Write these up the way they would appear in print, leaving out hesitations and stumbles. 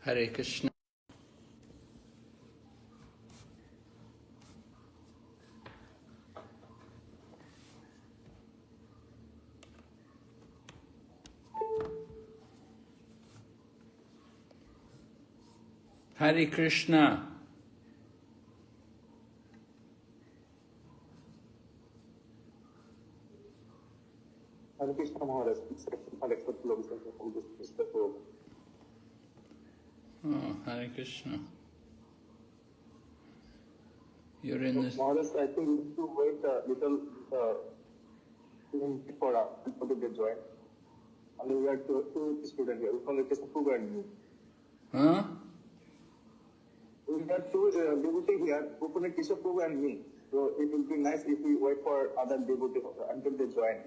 Hare Krishna. Hare Krishna. Hare Krishna Maharaj, Oh, Hare Krishna. You're in this. Maharaj, I think we need to wait a little for people to get joined. And we have two students here. Only Krishna Prabhu and me. Huh? We have two devotees here, Upana Krishna Prabhu and me. So it will be nice if we wait for other devotees until they join.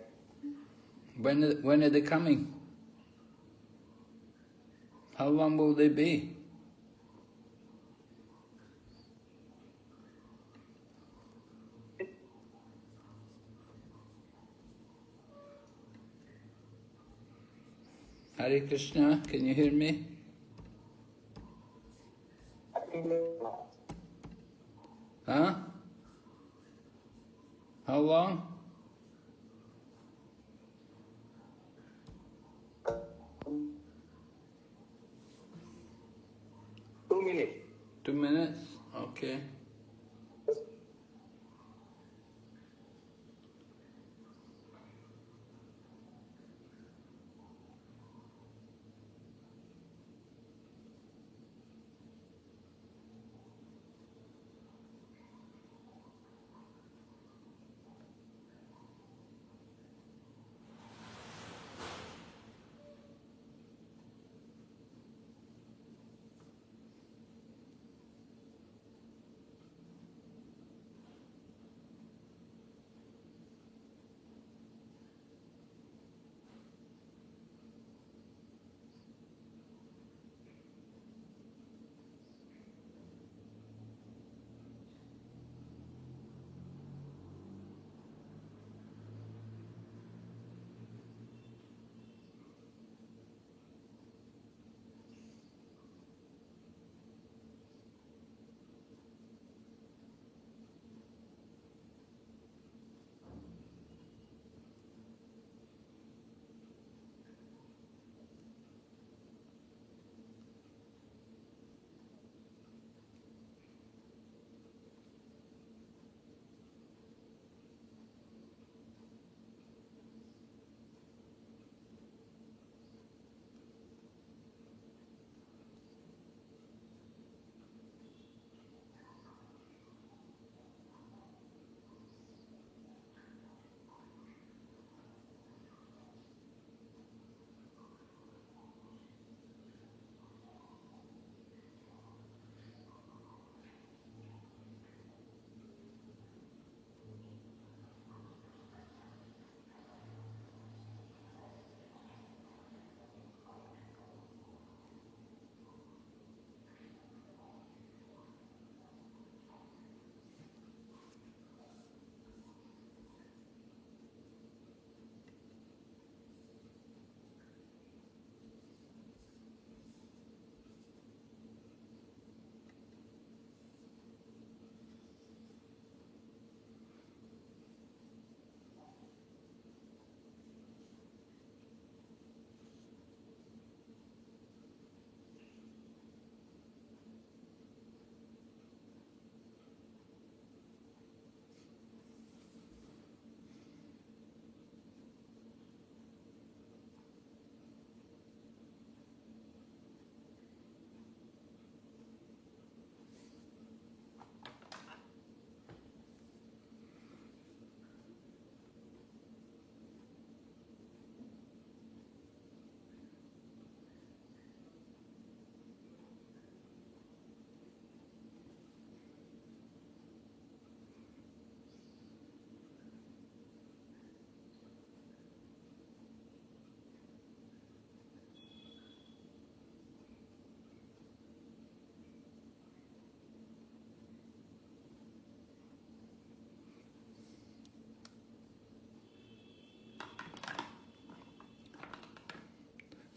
When are they coming? How long will they be? Hare Krishna, can you hear me? I think Huh? How long? two minutes. 2 minutes? Okay.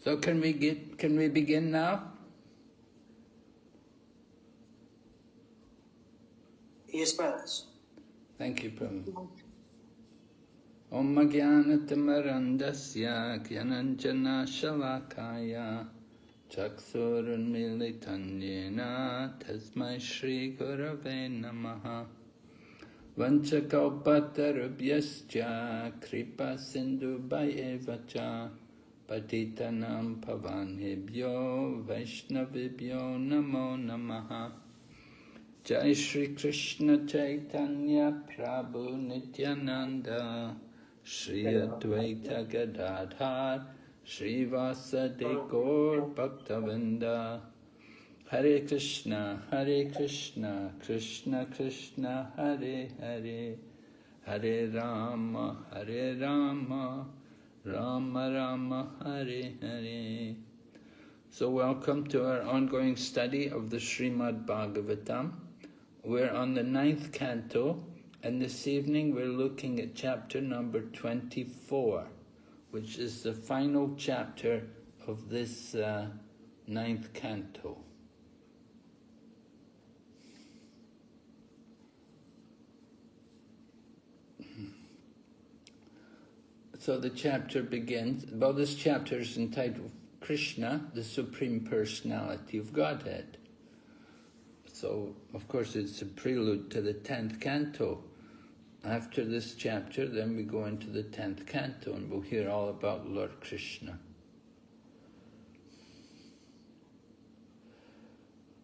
So can we begin now? Yes, brothers. Thank you, Prabhu. Om Jnanatammarandasya Jnananjana Shalakaya Chaksurunmilitanyena Tasmai Shri Gurave Namaha Vanchakalpatarubhyascha Kripa Sindhu Bhayevacha Patitanam Pavanebhyo Vaishnavibhyo Namo Namaha Jai Shri Krishna Chaitanya Prabhu Nityananda Shri Advaita Gadadhar Shri Vasadi Gaur Bhaktavinda Hare Krishna Krishna Krishna Hare Hare Hare Rama Rama Rama Hare Hare. So welcome to our ongoing study of the Srimad Bhagavatam. We're on the 9th canto, and this evening we're looking at chapter number 24, which is the final chapter of this 9th canto. So the chapter begins, well, this chapter is entitled Krishna, the Supreme Personality of Godhead. So, of course, it's a prelude to the 10th canto. After this chapter, then we go into the 10th canto and we'll hear all about Lord Krishna.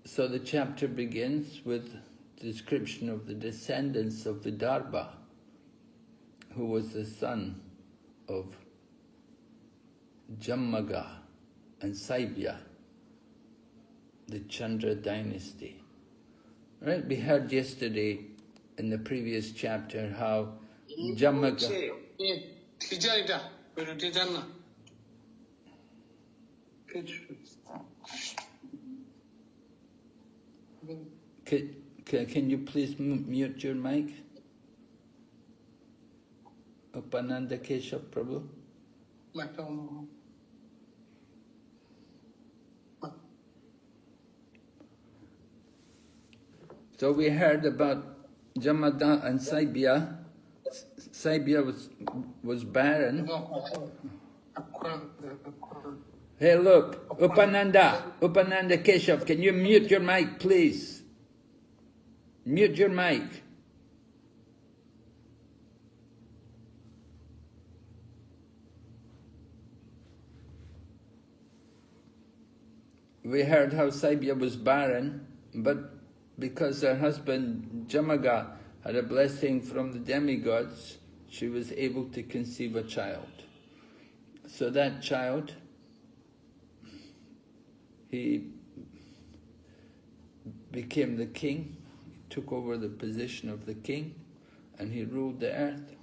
So the chapter begins with description of the descendants of Vidarbha, who was the son of Jammaga and Saibya, the Chandra dynasty. Right, we heard yesterday in the previous chapter how Jammaga... Can you please mute your mic? Upananda Keshav Prabhu? So we heard about Jamada and Saibya. Saibya was barren. Hey, look, Upananda Keshav, can you mute your mic, please? Mute your mic. We heard how Saibya was barren, but because her husband Jamaga had a blessing from the demigods, she was able to conceive a child. So that child, he became the king, took over the position of the king, and he ruled the earth.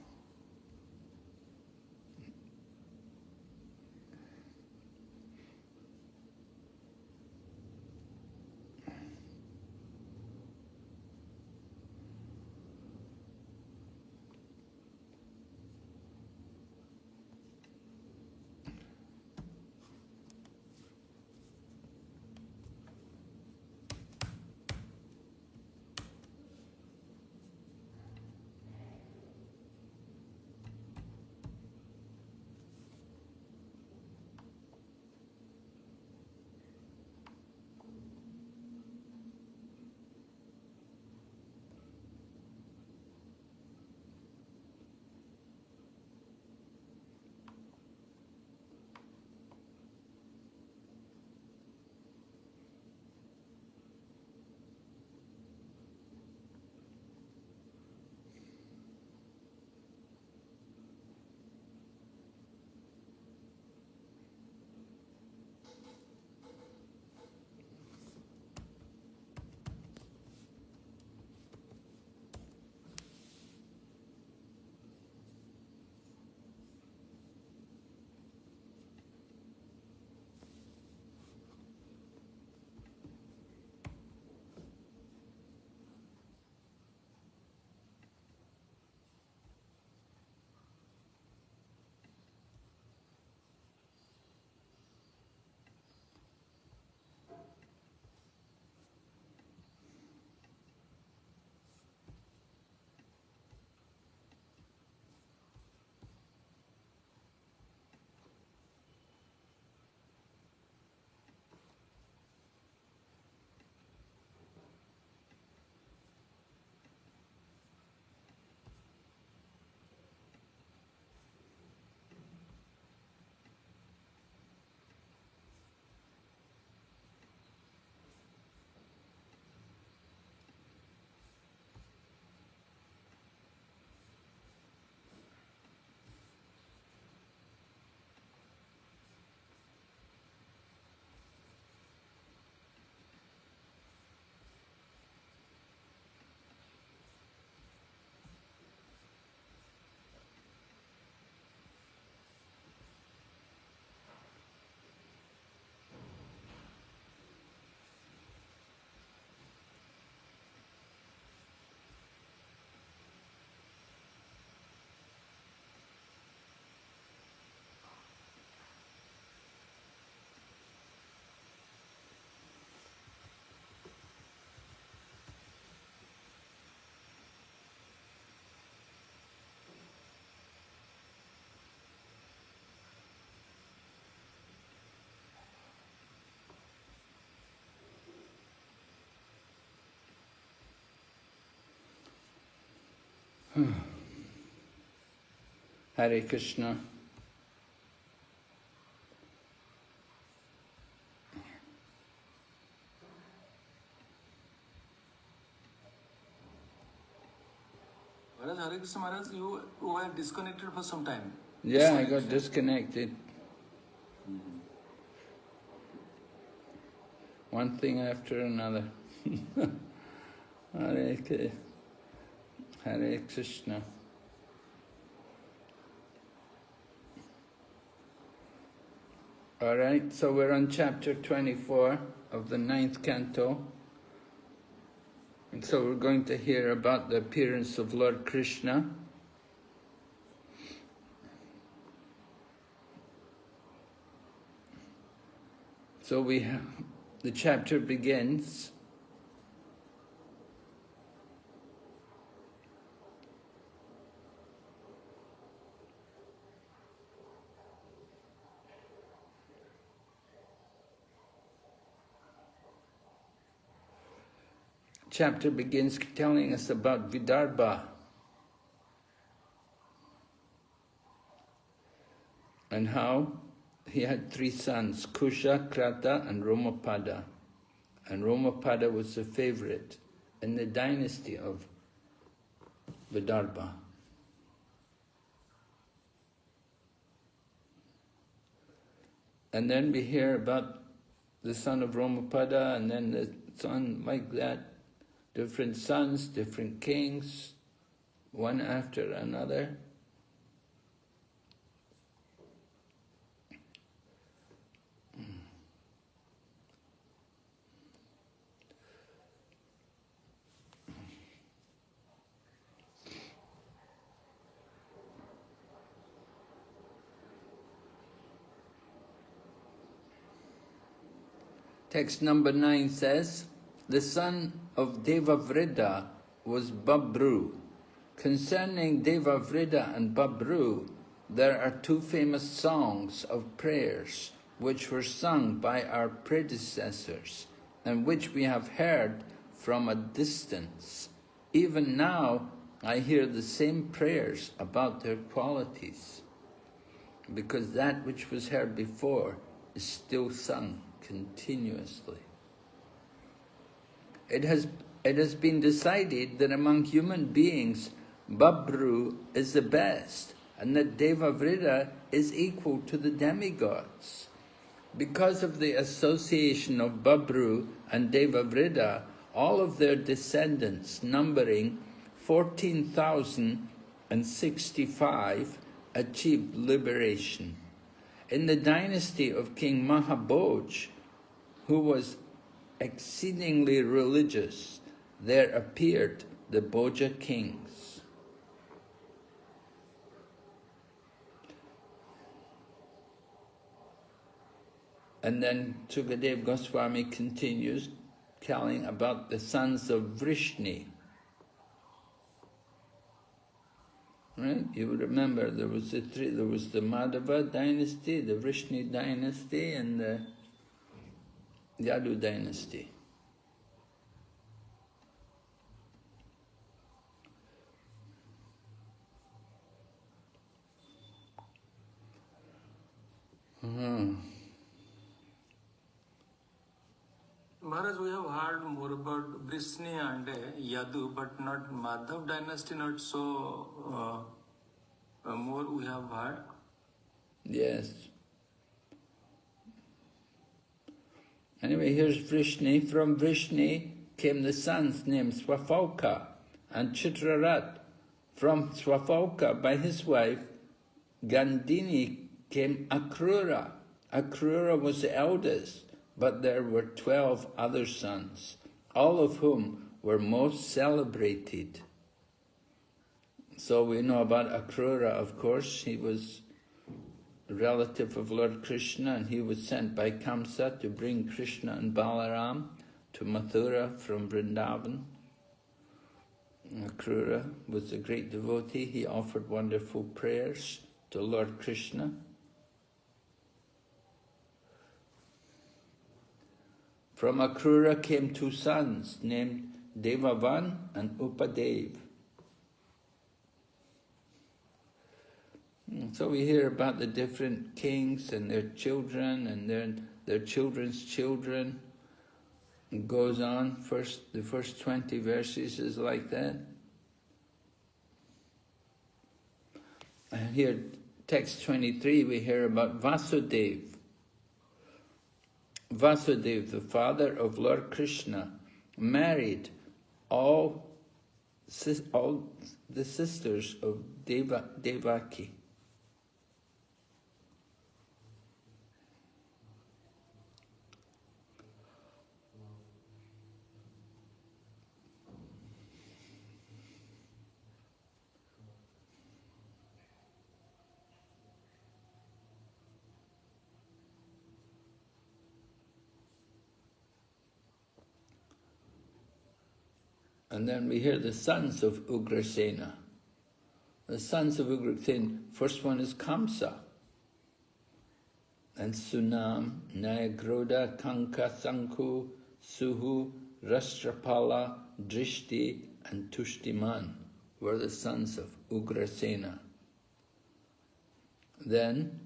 Hare Krishna. Maharaj, Hare Krishna Maharaj, you were disconnected for some time. Yeah, I got disconnected. One thing after another. Hare Krishna. All right, so we're on chapter 24 of the 9th canto. And so we're going to hear about the appearance of Lord Krishna. So the chapter begins. Chapter begins telling us about Vidarbha and how he had 3 sons, Kusha, Krata and Romapada. And Romapada was the favorite in the dynasty of Vidarbha. And then we hear about the son of Romapada and then the son like that. Different sons, different kings, one after another. Text number 9 says, the son of B.V.V. was Babru. Concerning B.V.V. and Babru, there are 2 famous songs of prayers which were sung by our predecessors and which we have heard from a distance. Even now, I hear the same prayers about their qualities, because that which was heard before is still sung continuously. It has been decided that among human beings, Babru is the best, and that B.V.V. is equal to the demigods. Because of the association of Babru and B.V.V., all of their descendants, numbering 14,065, achieved liberation. In the dynasty of King Mahabhoj, who was exceedingly religious, there appeared the Bhoja kings. And then Sukadev Goswami continues telling about the sons of Vrishni. Right? You remember there was the 3. There was the Madhava dynasty, the Vrishni dynasty, and the Yadu dynasty. Maharaj, we have heard more about Vrishni and Yadu, but not Madhav dynasty, not so more we have heard. Yes. Anyway, here's Vrishni. From Vrishni came the sons named Swafauka and Chitrarat. From Swafauka, by his wife, Gandhini, came Akrura. Akrura was the eldest, but there were 12 other sons, all of whom were most celebrated. So we know about Akrura, of course. He was a relative of Lord Krishna, and he was sent by Kamsa to bring Krishna and Balaram to Mathura from Vrindavan. Akrura was a great devotee. He offered wonderful prayers to Lord Krishna. From Akrura came 2 sons named Devavan and Upadev. So we hear about the different kings and their children and their children's children. It goes on, the first 20 verses is like that. And here, text 23, we hear about Vasudeva. Vasudeva, the father of Lord Krishna, married all the sisters of Devaki. And then we hear the sons of Ugrasena. The sons of Ugrasena, first one is Kamsa. And Sunam, Nayagrodha, Kanka, Sanku, Suhu, Rastrapala, Drishti, and Tushtiman were the sons of Ugrasena. Then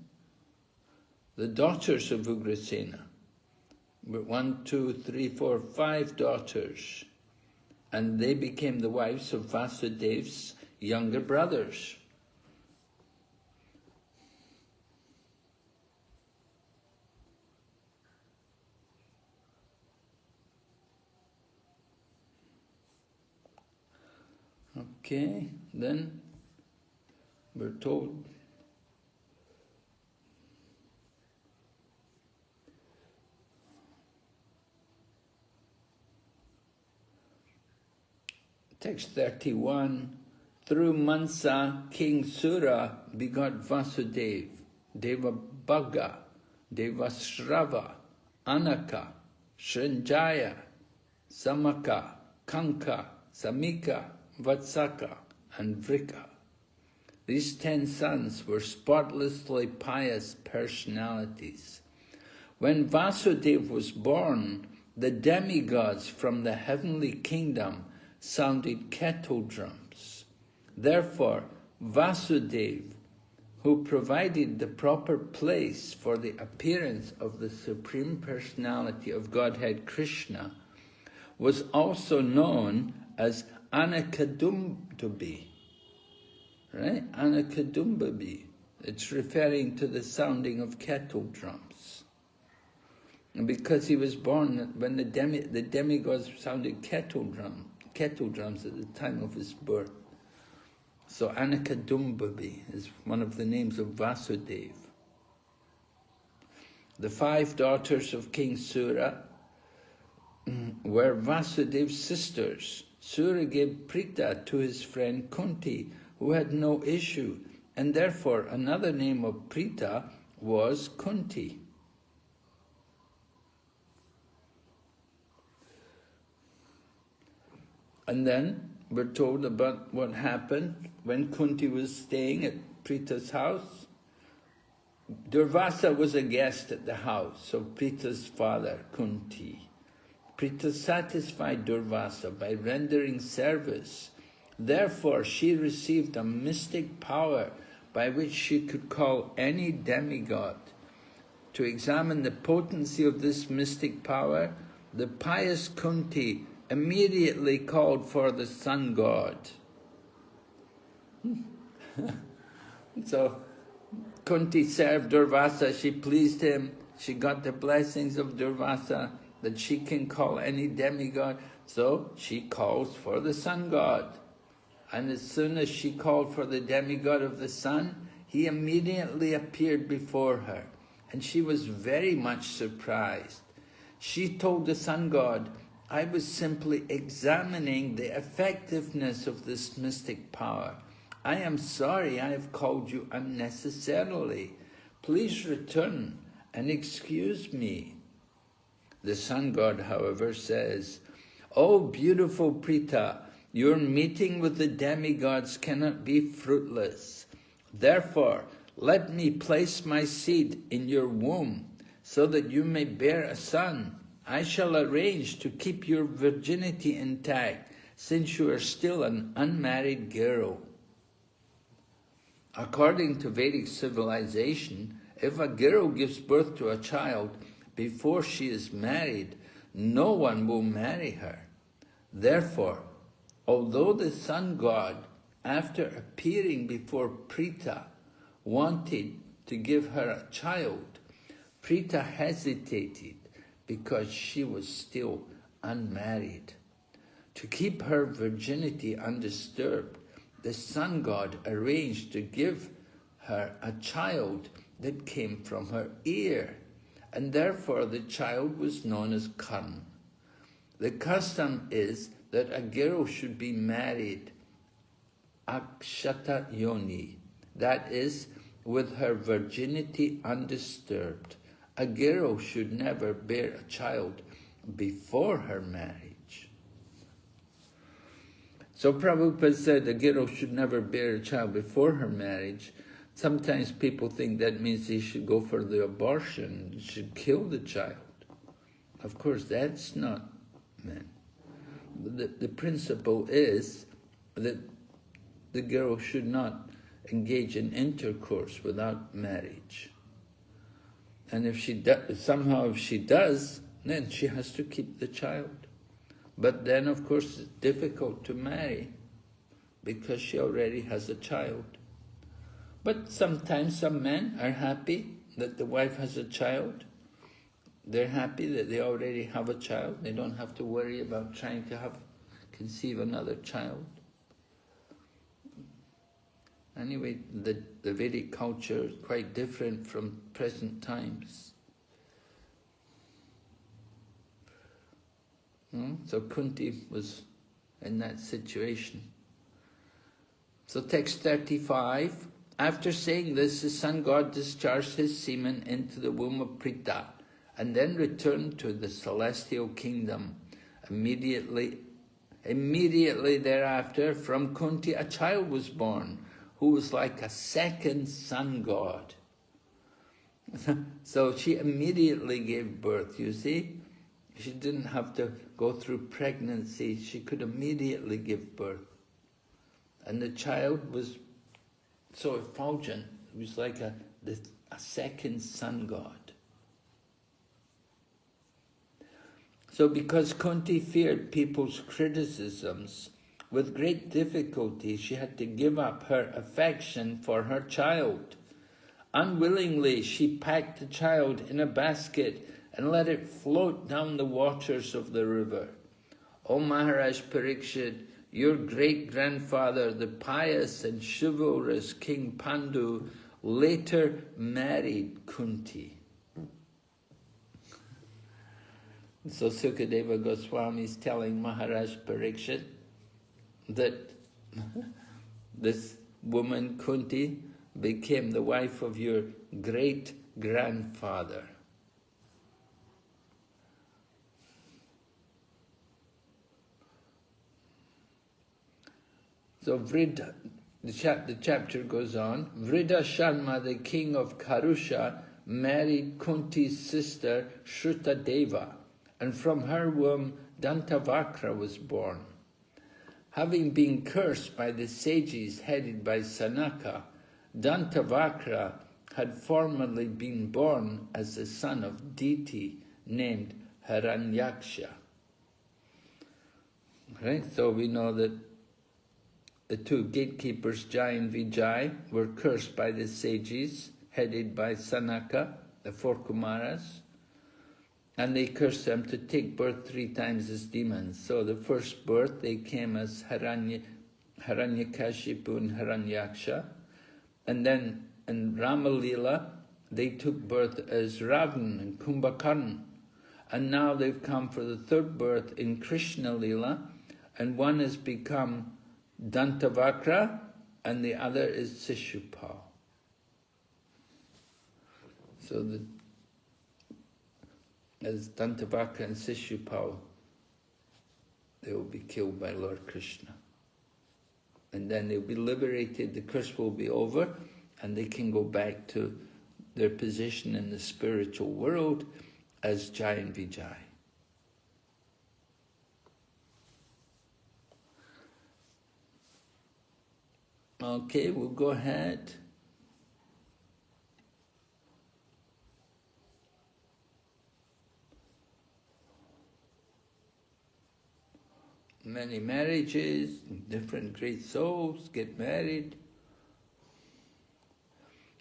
the daughters of Ugrasena were 1, 2, 3, 4, 5 daughters. And they became the wives of Vasudeva's younger brothers. Okay, then we're told text 31, through Mansa, King Sura begot Vasudeva, Devabhaga, Devasrava, Anaka, Srinjaya, Samaka, Kanka, Samika, Vatsaka, and Vrika. These 10 sons were spotlessly pious personalities. When Vasudeva was born, the demigods from the heavenly kingdom sounded kettle drums. Therefore, Vasudeva, who provided the proper place for the appearance of the Supreme Personality of Godhead Krishna, was also known as Anakadumbabi. Right? Anakadumbabi. It's referring to the sounding of kettle drums. And because he was born when the demigods sounded kettle drums at the time of his birth. So Anakadumbabi is one of the names of Vasudeva. The 5 daughters of King Sura were Vasudeva's sisters. Sura gave Prita to his friend Kunti, who had no issue, and therefore another name of Prita was Kunti. And then we're told about what happened when Kunti was staying at Prita's house. Durvasa was a guest at the house of Prita's father, Kunti. Prita satisfied Durvasa by rendering service. Therefore, she received a mystic power by which she could call any demigod. To examine the potency of this mystic power, the pious Kunti immediately called for the sun god. So Kunti served Durvasa, she pleased him, she got the blessings of Durvasa that she can call any demigod, so she calls for the sun god. And as soon as she called for the demigod of the sun, he immediately appeared before her, and she was very much surprised. She told the sun god, I was simply examining the effectiveness of this mystic power. I am sorry I have called you unnecessarily. Please return and excuse me. The sun god, however, says, O beautiful Prita, your meeting with the demigods cannot be fruitless. Therefore, let me place my seed in your womb so that you may bear a son. I shall arrange to keep your virginity intact, since you are still an unmarried girl. According to Vedic civilization, if a girl gives birth to a child before she is married, no one will marry her. Therefore, although the sun god, after appearing before Prita, wanted to give her a child, Prita hesitated because she was still unmarried. To keep her virginity undisturbed, the sun god arranged to give her a child that came from her ear, and therefore the child was known as Karn. The custom is that a girl should be married akshata yoni, that is, with her virginity undisturbed. A girl should never bear a child before her marriage. So Prabhupada said a girl should never bear a child before her marriage. Sometimes people think that means he should go for the abortion, should kill the child. Of course, that's not meant. The principle is that the girl should not engage in intercourse without marriage. And if she if she does, then she has to keep the child. But then, of course, it's difficult to marry because she already has a child. But sometimes some men are happy that the wife has a child. They're happy that they already have a child. They don't have to worry about trying to conceive another child. Anyway, the Vedic culture is quite different from present times. So Kunti was in that situation. So text 35, after saying this, the sun god discharged his semen into the womb of Prita and then returned to the celestial kingdom. Immediately thereafter, from Kunti a child was born, who was like a second sun god. So she immediately gave birth, you see? She didn't have to go through pregnancy, she could immediately give birth. And the child was so effulgent, it was like a second sun god. So because Kunti feared people's criticisms, with great difficulty she had to give up her affection for her child. Unwillingly she packed the child in a basket and let it float down the waters of the river. O Maharaj Parikshit, your great-grandfather, the pious and chivalrous King Pandu, later married Kunti. So Sukadeva Goswami is telling Maharaj Parikshit that this woman Kunti became the wife of your great-grandfather. So Vrida, the chapter goes on, Vrida Sharma, the king of Karusha, married Kunti's sister Shrutadeva, and from her womb Dantavakra was born. Having been cursed by the sages headed by Sanaka, Dantavakra had formerly been born as the son of deity named Hiranyaksha. Right? So we know that the two gatekeepers, Jai and Vijay, were cursed by the sages, headed by Sanaka, the four Kumaras, and they cursed them to take birth 3 times as demons. So the first birth, they came as Hiranyakashipu and Hiranyaksha, and then in Ramalila, they took birth as Ravan and Kumbhakarna, and now they've come for the 3rd birth in Krishna Lila, and one has become Dantavakra, and the other is Sishupal. So as Dantavakra and Sishupal, they will be killed by Lord Krishna. And then they'll be liberated, the curse will be over, and they can go back to their position in the spiritual world as Jai and Vijay. Okay, we'll go ahead. many marriages, different great souls get married.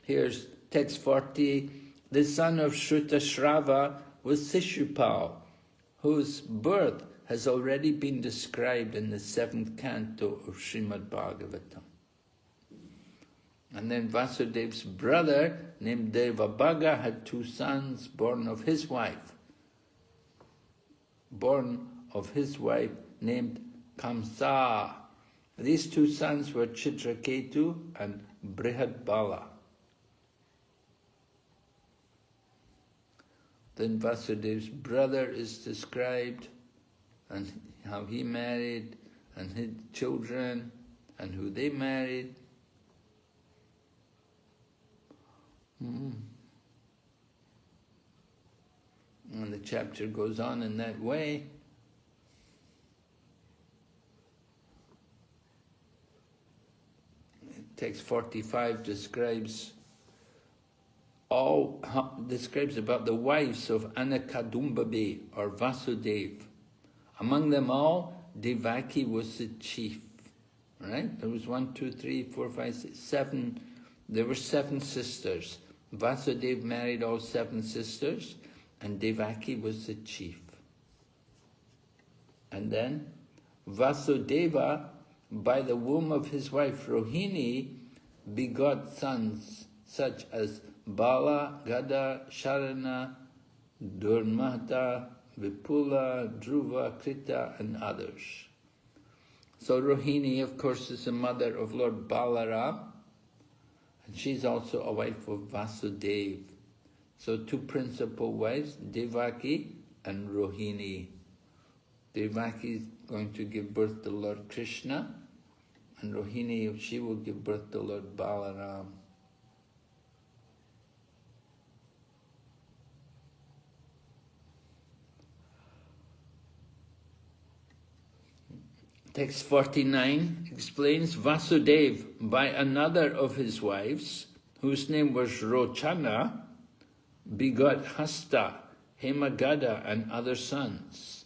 Here's text 40. The son of Shrutashrava was Sishupal, whose birth has already been described in the 7th canto of Srimad Bhagavatam. And then Vasudev's brother, named Devabhaga, had 2 sons born of his wife. Named Kamsa. These 2 sons were Chitraketu and Brihadbala. Then Vasudev's brother is described, and how he married, and his children, and who they married. And the chapter goes on in that way. Text 45 describes about the wives of Anakadumbabe or Vasudev. Among them all, Devaki was the chief. Right? There was 1, 2, 3, 4, 5, 6, 7. There were 7 sisters. Vasudev married all 7 sisters, and Devaki was the chief. And then Vasudeva, by the womb of his wife Rohini, begot sons such as Bala, Gada, Sharana, Durmata, Vipula, Dhruva, Krita, and others. So Rohini, of course, is the mother of Lord Balaram, and she's also a wife of Vasudeva. So 2 principal wives, Devaki and Rohini. Devaki is going to give birth to Lord Krishna, and Rohini, she will give birth to Lord Balaram. Text 49 explains Vasudeva, by another of his wives, whose name was Rochana, begot Hasta, Hemagada, and other sons.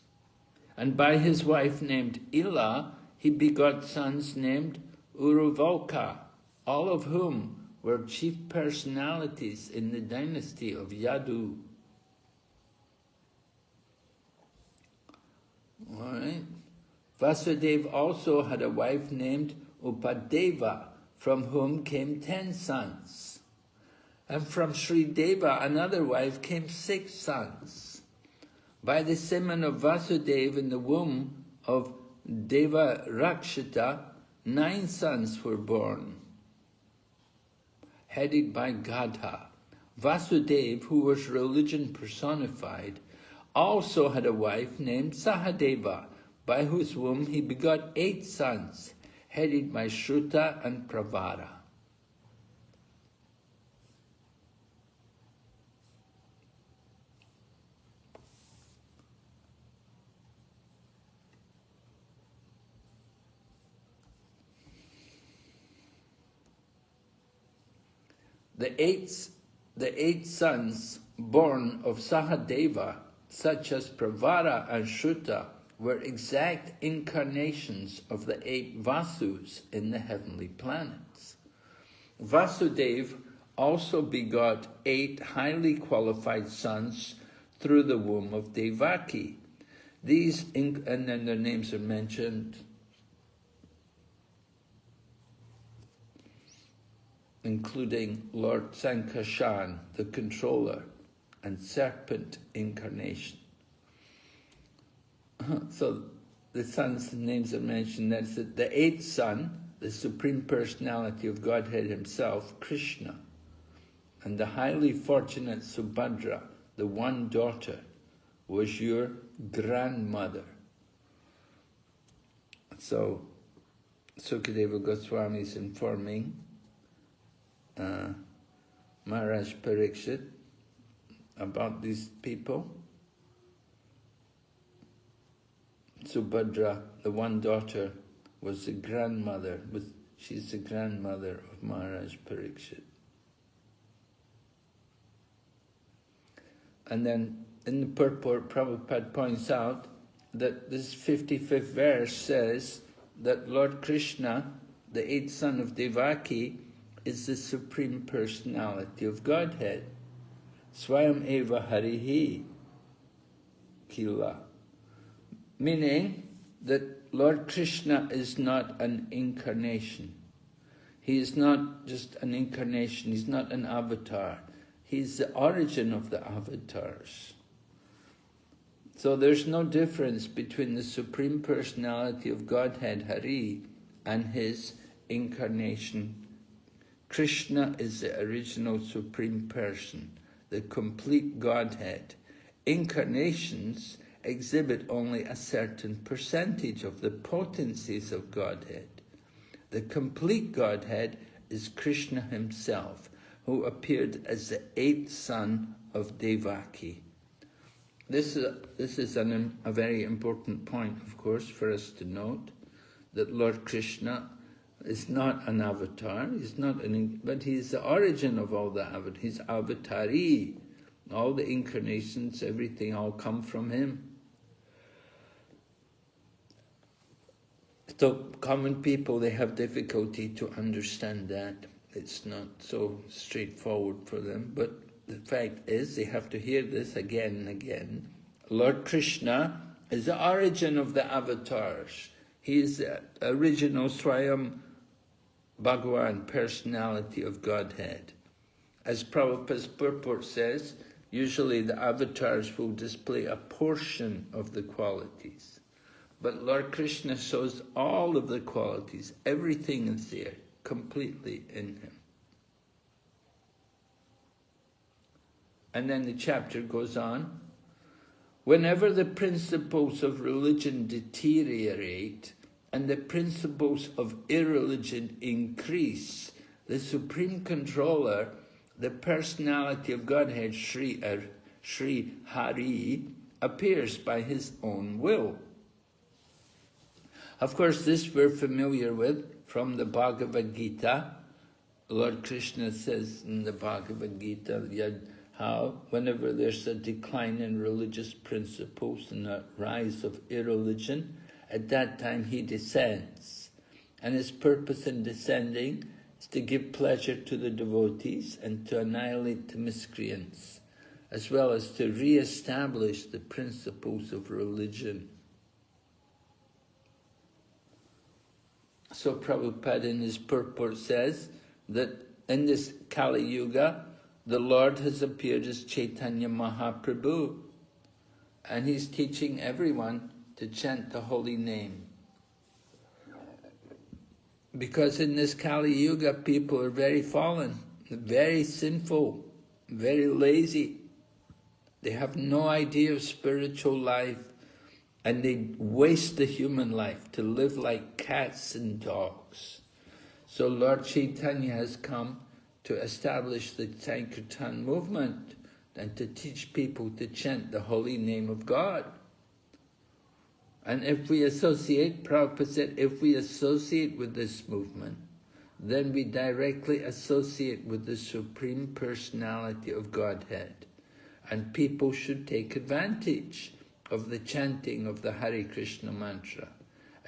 And by his wife named Ila, he begot sons named Uruvalka, all of whom were chief personalities in the dynasty of Yadu. All right. Vasudeva also had a wife named Upadeva, from whom came 10 sons. And from Sri Deva, another wife, came 6 sons. By the semen of Vasudeva in the womb of Deva Rakshita, 9 sons were born, headed by Gadha. Vasudeva, who was religion personified, also had a wife named Sahadeva, by whose womb he begot 8 sons, headed by Shruta and Pravara. The eight sons born of Sahadeva, such as Pravara and Shruta, were exact incarnations of the 8 Vasus in the heavenly planets. Vasudeva also begot 8 highly qualified sons through the womb of Devaki. These, and then their names are mentioned, including Lord Sankashan, the controller, and serpent incarnation. So the sons' names are mentioned. That's the 8th son, the Supreme Personality of Godhead himself, Krishna, and the highly fortunate Subhadra, the one daughter, was your grandmother. So Sukadeva Goswami is informing Maharaj Parikshit about these people. Subhadra, the one daughter, was the grandmother. She's the grandmother of Maharaj Parikshit. And then in the purport, Prabhupada points out that this 55th verse says that Lord Krishna, the 8th son of Devaki, is the Supreme Personality of Godhead. Swayam eva harihi kila. Meaning that Lord Krishna is not an incarnation. He is not just an incarnation, he's not an avatar. He's the origin of the avatars. So there's no difference between the Supreme Personality of Godhead, Hari, and his incarnation. Krishna is the original Supreme Person, the complete Godhead. Incarnations exhibit only a certain percentage of the potencies of Godhead. The complete Godhead is Krishna himself, who appeared as the 8th son of Devaki. This is a very important point, of course, for us to note, that Lord Krishna is not an avatar, but he is the origin of all the avatars. He's avatari. All the incarnations, everything, all come from him. So common people, they have difficulty to understand that. It's not so straightforward for them, but the fact is, they have to hear this again and again. Lord Krishna is the origin of the avatars. He is the original Swayam Bhagavan, personality of Godhead. As Prabhupada's purport says, usually the avatars will display a portion of the qualities. But Lord Krishna shows all of the qualities. Everything is there, completely in him. And then the chapter goes on. Whenever the principles of religion deteriorate and the principles of irreligion increase, the Supreme Controller, the personality of Godhead, Sri Hari, appears by his own will. Of course, this we're familiar with from the Bhagavad Gita. Lord Krishna says in the Bhagavad Gita how whenever there's a decline in religious principles and a rise of irreligion, at that time he descends. And his purpose in descending is to give pleasure to the devotees and to annihilate the miscreants, as well as to re-establish the principles of religion. So Prabhupada in his purport says that in this Kali Yuga, the Lord has appeared as Chaitanya Mahaprabhu, and he's teaching everyone to chant the holy name. Because in this Kali Yuga, people are very fallen, very sinful, very lazy. They have no idea of spiritual life, and they waste the human life to live like cats and dogs. So Lord Chaitanya has come to establish the Sankirtan movement and to teach people to chant the holy name of God. And if we associate, Prabhupada said, if we associate with this movement, then we directly associate with the Supreme Personality of Godhead. And people should take advantage of the chanting of the Hare Krishna mantra.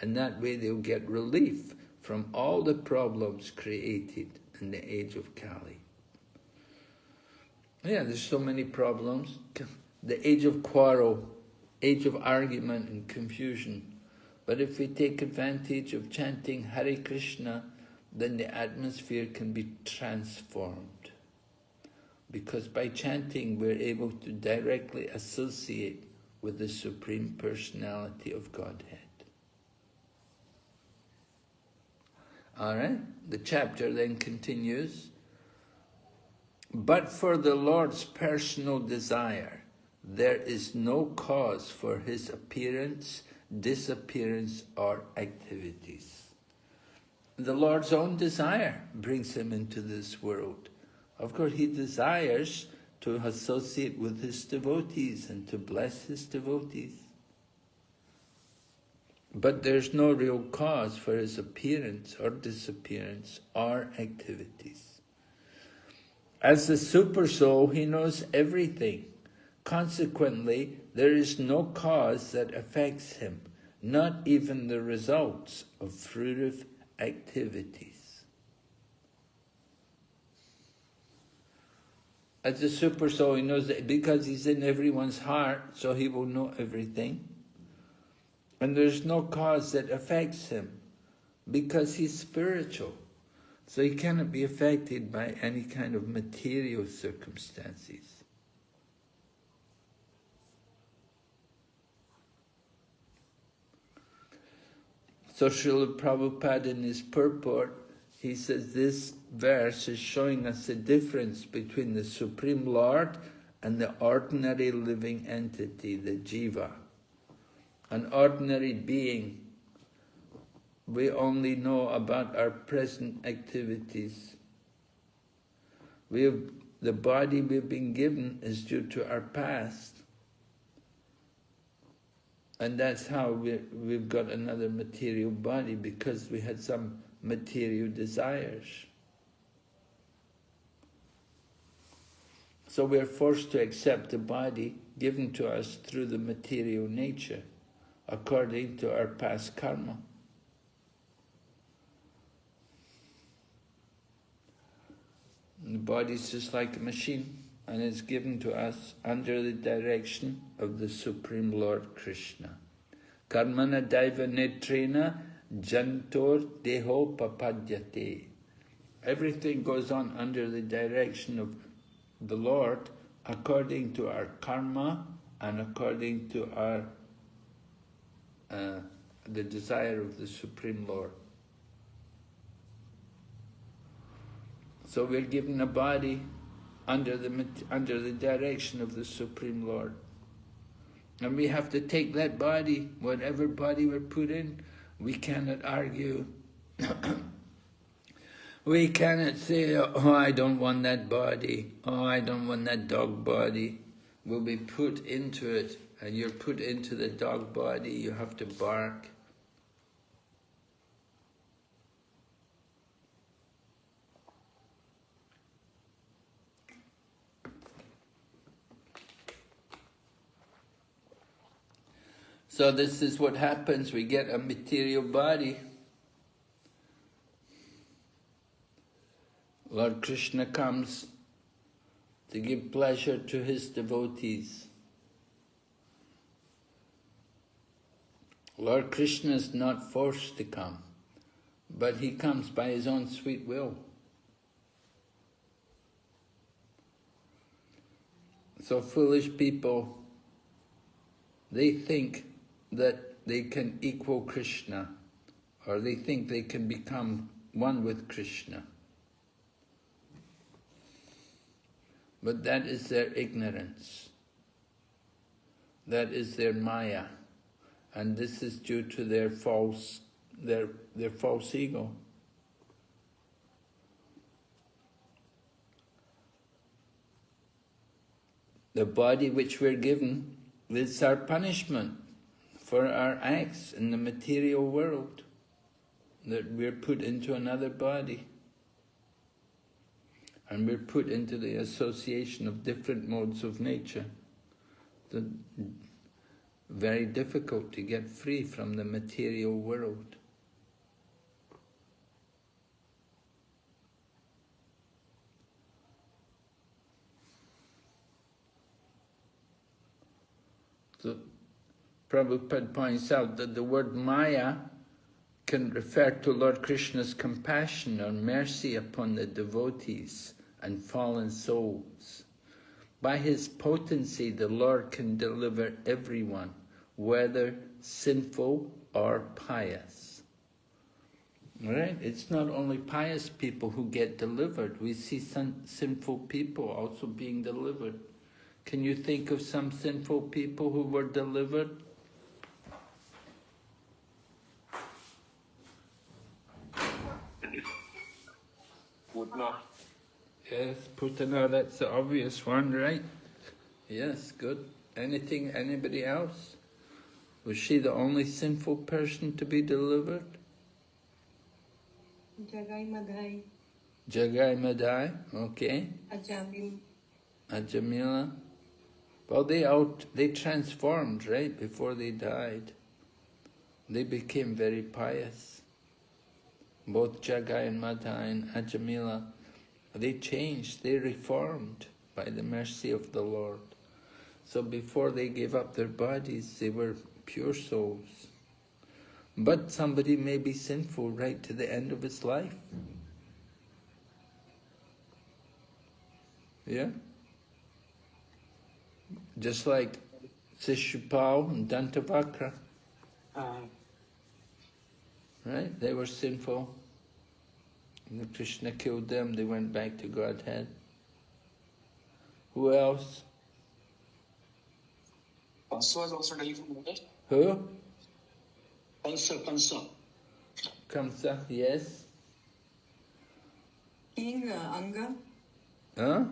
And that way they'll get relief from all the problems created in the age of Kali. Yeah, there's so many problems. The age of quarrel, age of argument and confusion. But if we take advantage of chanting Hare Krishna, then the atmosphere can be transformed. Because by chanting, we're able to directly associate with the Supreme Personality of Godhead. Alright, the chapter then continues. But for the Lord's personal desire, there is no cause for his appearance, disappearance, or activities. The Lord's own desire brings him into this world. Of course, he desires to associate with his devotees and to bless his devotees. But there's no real cause for his appearance or disappearance or activities. As the Super Soul, he knows everything. Consequently, there is no cause that affects him, not even the results of fruitive activities. As a super soul, he knows that because he's in everyone's heart, so he will know everything. And there's no cause that affects him, because he's spiritual. So he cannot be affected by any kind of material circumstances. So Srila Prabhupada in his purport, he says this verse is showing us the difference between the Supreme Lord and the ordinary living entity, the jiva. An ordinary being, we only know about our present activities. The body we've been given is due to our past. And that's how we've got another material body, because we had some material desires. So we're forced to accept the body given to us through the material nature, according to our past karma. And the body is just like a machine, and it's given to us under the direction of the Supreme Lord Krishna. Karmana daiva netrena jantor deho papadyate. Everything goes on under the direction of the Lord according to our karma and according to our the desire of the Supreme Lord. So we're given a body under the direction of the Supreme Lord. And we have to take that body, whatever body we're put in. We cannot argue. We cannot say, oh, I don't want that body. Oh, I don't want that dog body. We'll be put into it, and you're put into the dog body, you have to bark. So this is what happens, we get a material body. Lord Krishna comes to give pleasure to his devotees. Lord Krishna is not forced to come, but he comes by his own sweet will. So foolish people, they think that they can equal Krishna, or they think they can become one with Krishna. But that is their ignorance. That is their maya. And this is due to their false ego. The body which we're given is our punishment for our acts in the material world, that we're put into another body. And we're put into the association of different modes of nature. It's very difficult to get free from the material world. So Prabhupada points out that the word Maya can refer to Lord Krishna's compassion or mercy upon the devotees and fallen souls. By his potency, the Lord can deliver everyone, whether sinful or pious. Right? It's not only pious people who get delivered. We see some sinful people also being delivered. Can you think of some sinful people who were delivered? Putna. Yes, Putana, that's the obvious one, right? Yes, good. Anybody else? Was she the only sinful person to be delivered? Jagai Madhai. Jagai Madhai, okay. Ajamil. Ajamila. Well, they transformed right before they died. They became very pious. Both Jagai and Madha and Ajamila, they changed, they reformed by the mercy of the Lord. So before they gave up their bodies, they were pure souls. But somebody may be sinful right to the end of his life. Yeah? Just like Sishupal and Dantavakra. Right? They were sinful. And Krishna killed them, they went back to Godhead. Who else? Kansa was also dying from water. Who? Kansa. Kamsa, yes. King Anga. Huh?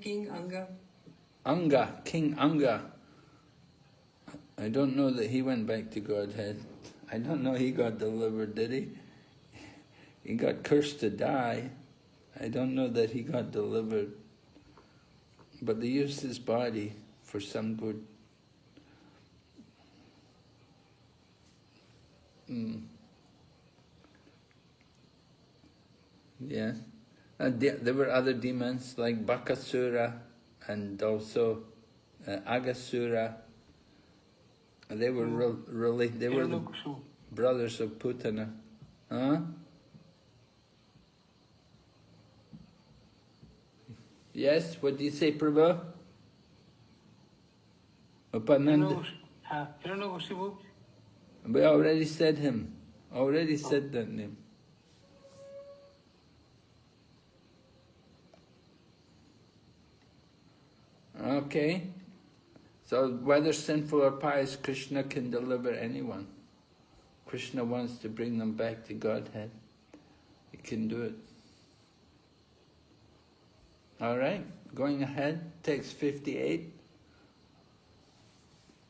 King Anga. King Anga. I don't know that he went back to Godhead. I don't know he got delivered, did he? He got cursed to die. I don't know that he got delivered. But they used his body for some good. Yeah. And there were other demons like Bakasura and also Agasura. They were really, they were the brothers of Putana. Huh? Yes, what do you say, Prabhu? Upananda? We already said him. Already said that name. Okay. So whether sinful or pious, Krishna can deliver anyone. Krishna wants to bring them back to Godhead. He can do it. All right, going ahead, text 58.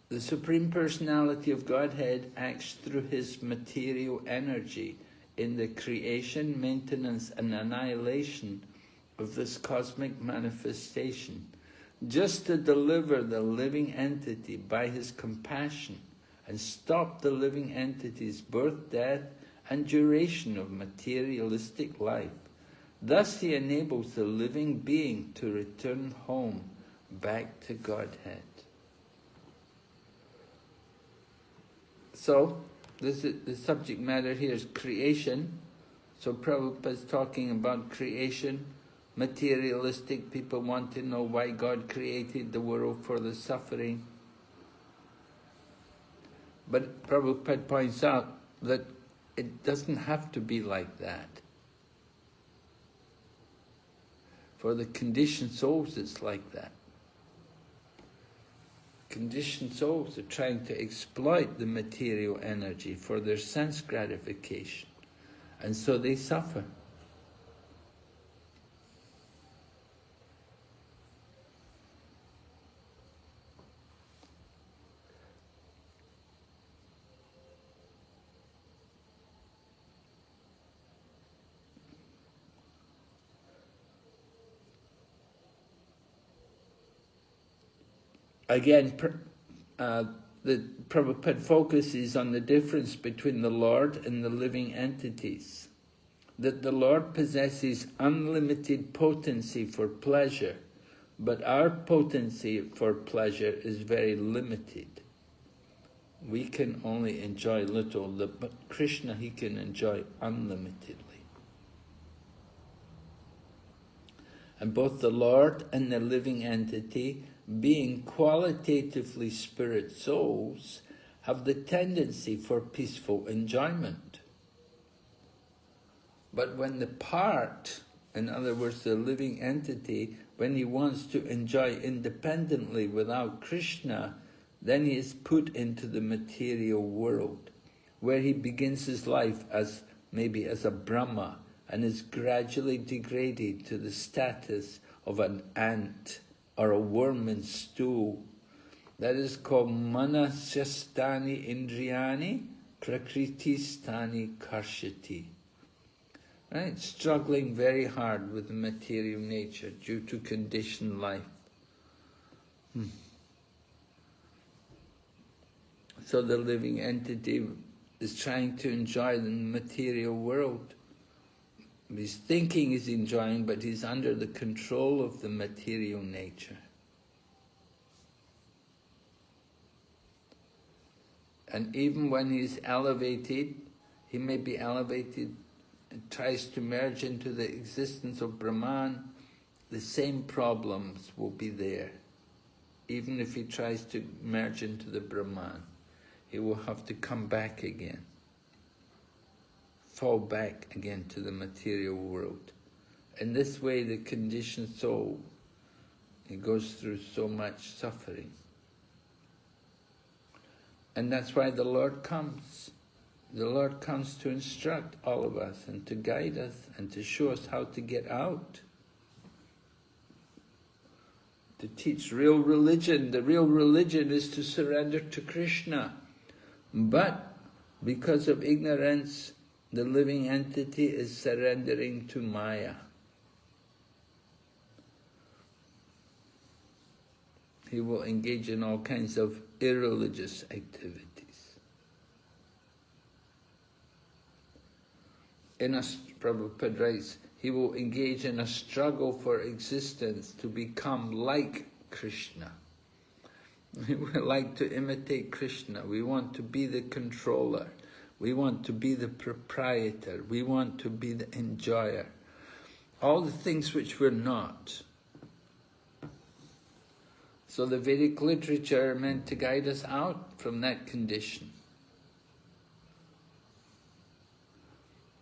The Supreme Personality of Godhead acts through his material energy in the creation, maintenance and annihilation of this cosmic manifestation, just to deliver the living entity by his compassion and stop the living entity's birth, death and duration of materialistic life. Thus he enables the living being to return home back to Godhead. So, this is, the subject matter here is creation. So Prabhupada is talking about creation. Materialistic people want to know why God created the world for the suffering. But Prabhupada points out that it doesn't have to be like that. For the conditioned souls, it's like that. Conditioned souls are trying to exploit the material energy for their sense gratification. And so they suffer. Again, the Prabhupada focuses on the difference between the Lord and the living entities. That the Lord possesses unlimited potency for pleasure, but our potency for pleasure is very limited. We can only enjoy little, but Krishna, he can enjoy unlimitedly. And both the Lord and the living entity, being qualitatively spirit souls, have the tendency for peaceful enjoyment. But when the part, in other words the living entity, when he wants to enjoy independently without Krishna, then he is put into the material world, where he begins his life as maybe as a Brahma, and is gradually degraded to the status of an ant or a worm in stool. That is called Manasyastani Indriyani Prakriti-stani Karshati. Right? Struggling very hard with the material nature due to conditioned life. So the living entity is trying to enjoy the material world. He's thinking he's enjoying, but he's under the control of the material nature. And even when he's elevated, he may be elevated and tries to merge into the existence of Brahman, the same problems will be there. Even if he tries to merge into the Brahman, he will have to come back again, fall back again to the material world. In this way, the conditioned soul, it goes through so much suffering. And that's why the Lord comes. The Lord comes to instruct all of us and to guide us and to show us how to get out. To teach real religion. The real religion is to surrender to Krishna. But because of ignorance, the living entity is surrendering to Maya. He will engage in all kinds of irreligious activities. Prabhupada writes, he will engage in a struggle for existence to become like Krishna. We would like to imitate Krishna. We want to be the controller. We want to be the proprietor. We want to be the enjoyer. All the things which we're not. So the Vedic literature are meant to guide us out from that condition.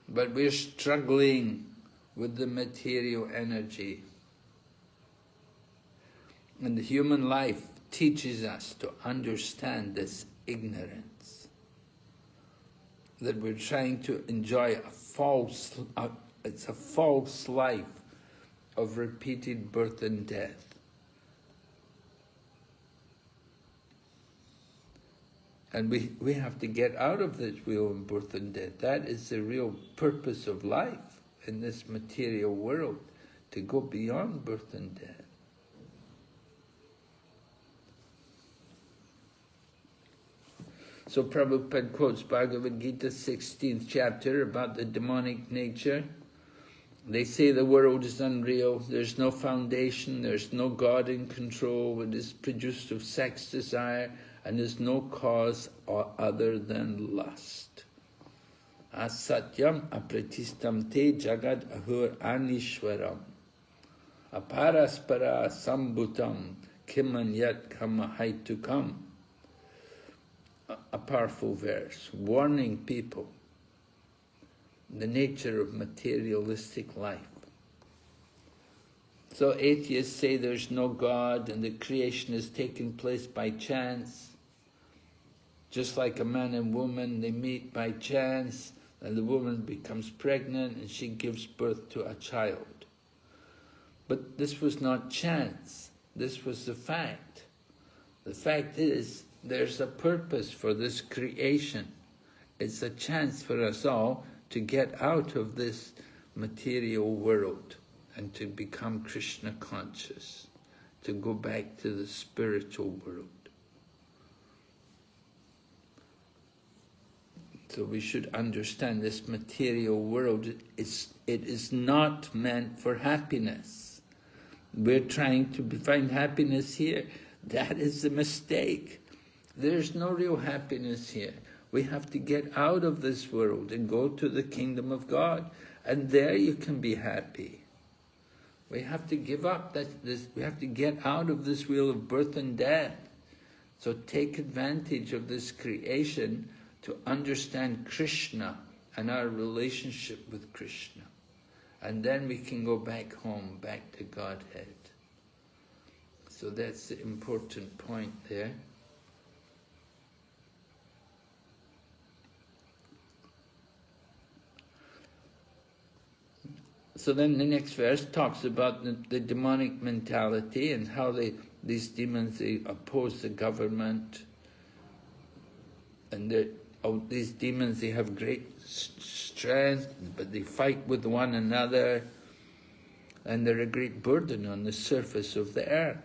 But we're struggling with the material energy. And the human life teaches us to understand this ignorance. That we're trying to enjoy it's a false life of repeated birth and death. And we have to get out of this wheel of birth and death. That is the real purpose of life in this material world, to go beyond birth and death. So Prabhupada quotes Bhagavad Gita 16th chapter about the demonic nature. They say the world is unreal, there's no foundation, there's no God in control, it is produced of sex desire, and there's no cause other than lust. Asatyam apratistam te jagad ahur anishwaram. Aparaspara sambhutam kimanyat kamahaitukam. A powerful verse, warning people the nature of materialistic life. So atheists say there's no God and the creation is taking place by chance. Just like a man and woman, they meet by chance, and the woman becomes pregnant and she gives birth to a child. But this was not chance, this was the fact. The fact is, there's a purpose for this creation. It's a chance for us all to get out of this material world and to become Krishna conscious, to go back to the spiritual world. So we should understand this material world, it is not meant for happiness. We're trying to find happiness here. That is a mistake. There's no real happiness here. We have to get out of this world and go to the kingdom of God, and there you can be happy. We have to give up we have to get out of this wheel of birth and death. So take advantage of this creation to understand Krishna and our relationship with Krishna. And then we can go back home, back to Godhead. So that's the important point there. So then the next verse talks about the demonic mentality and how these demons, they oppose the government. And these demons, they have great strength, but they fight with one another. And they're a great burden on the surface of the earth.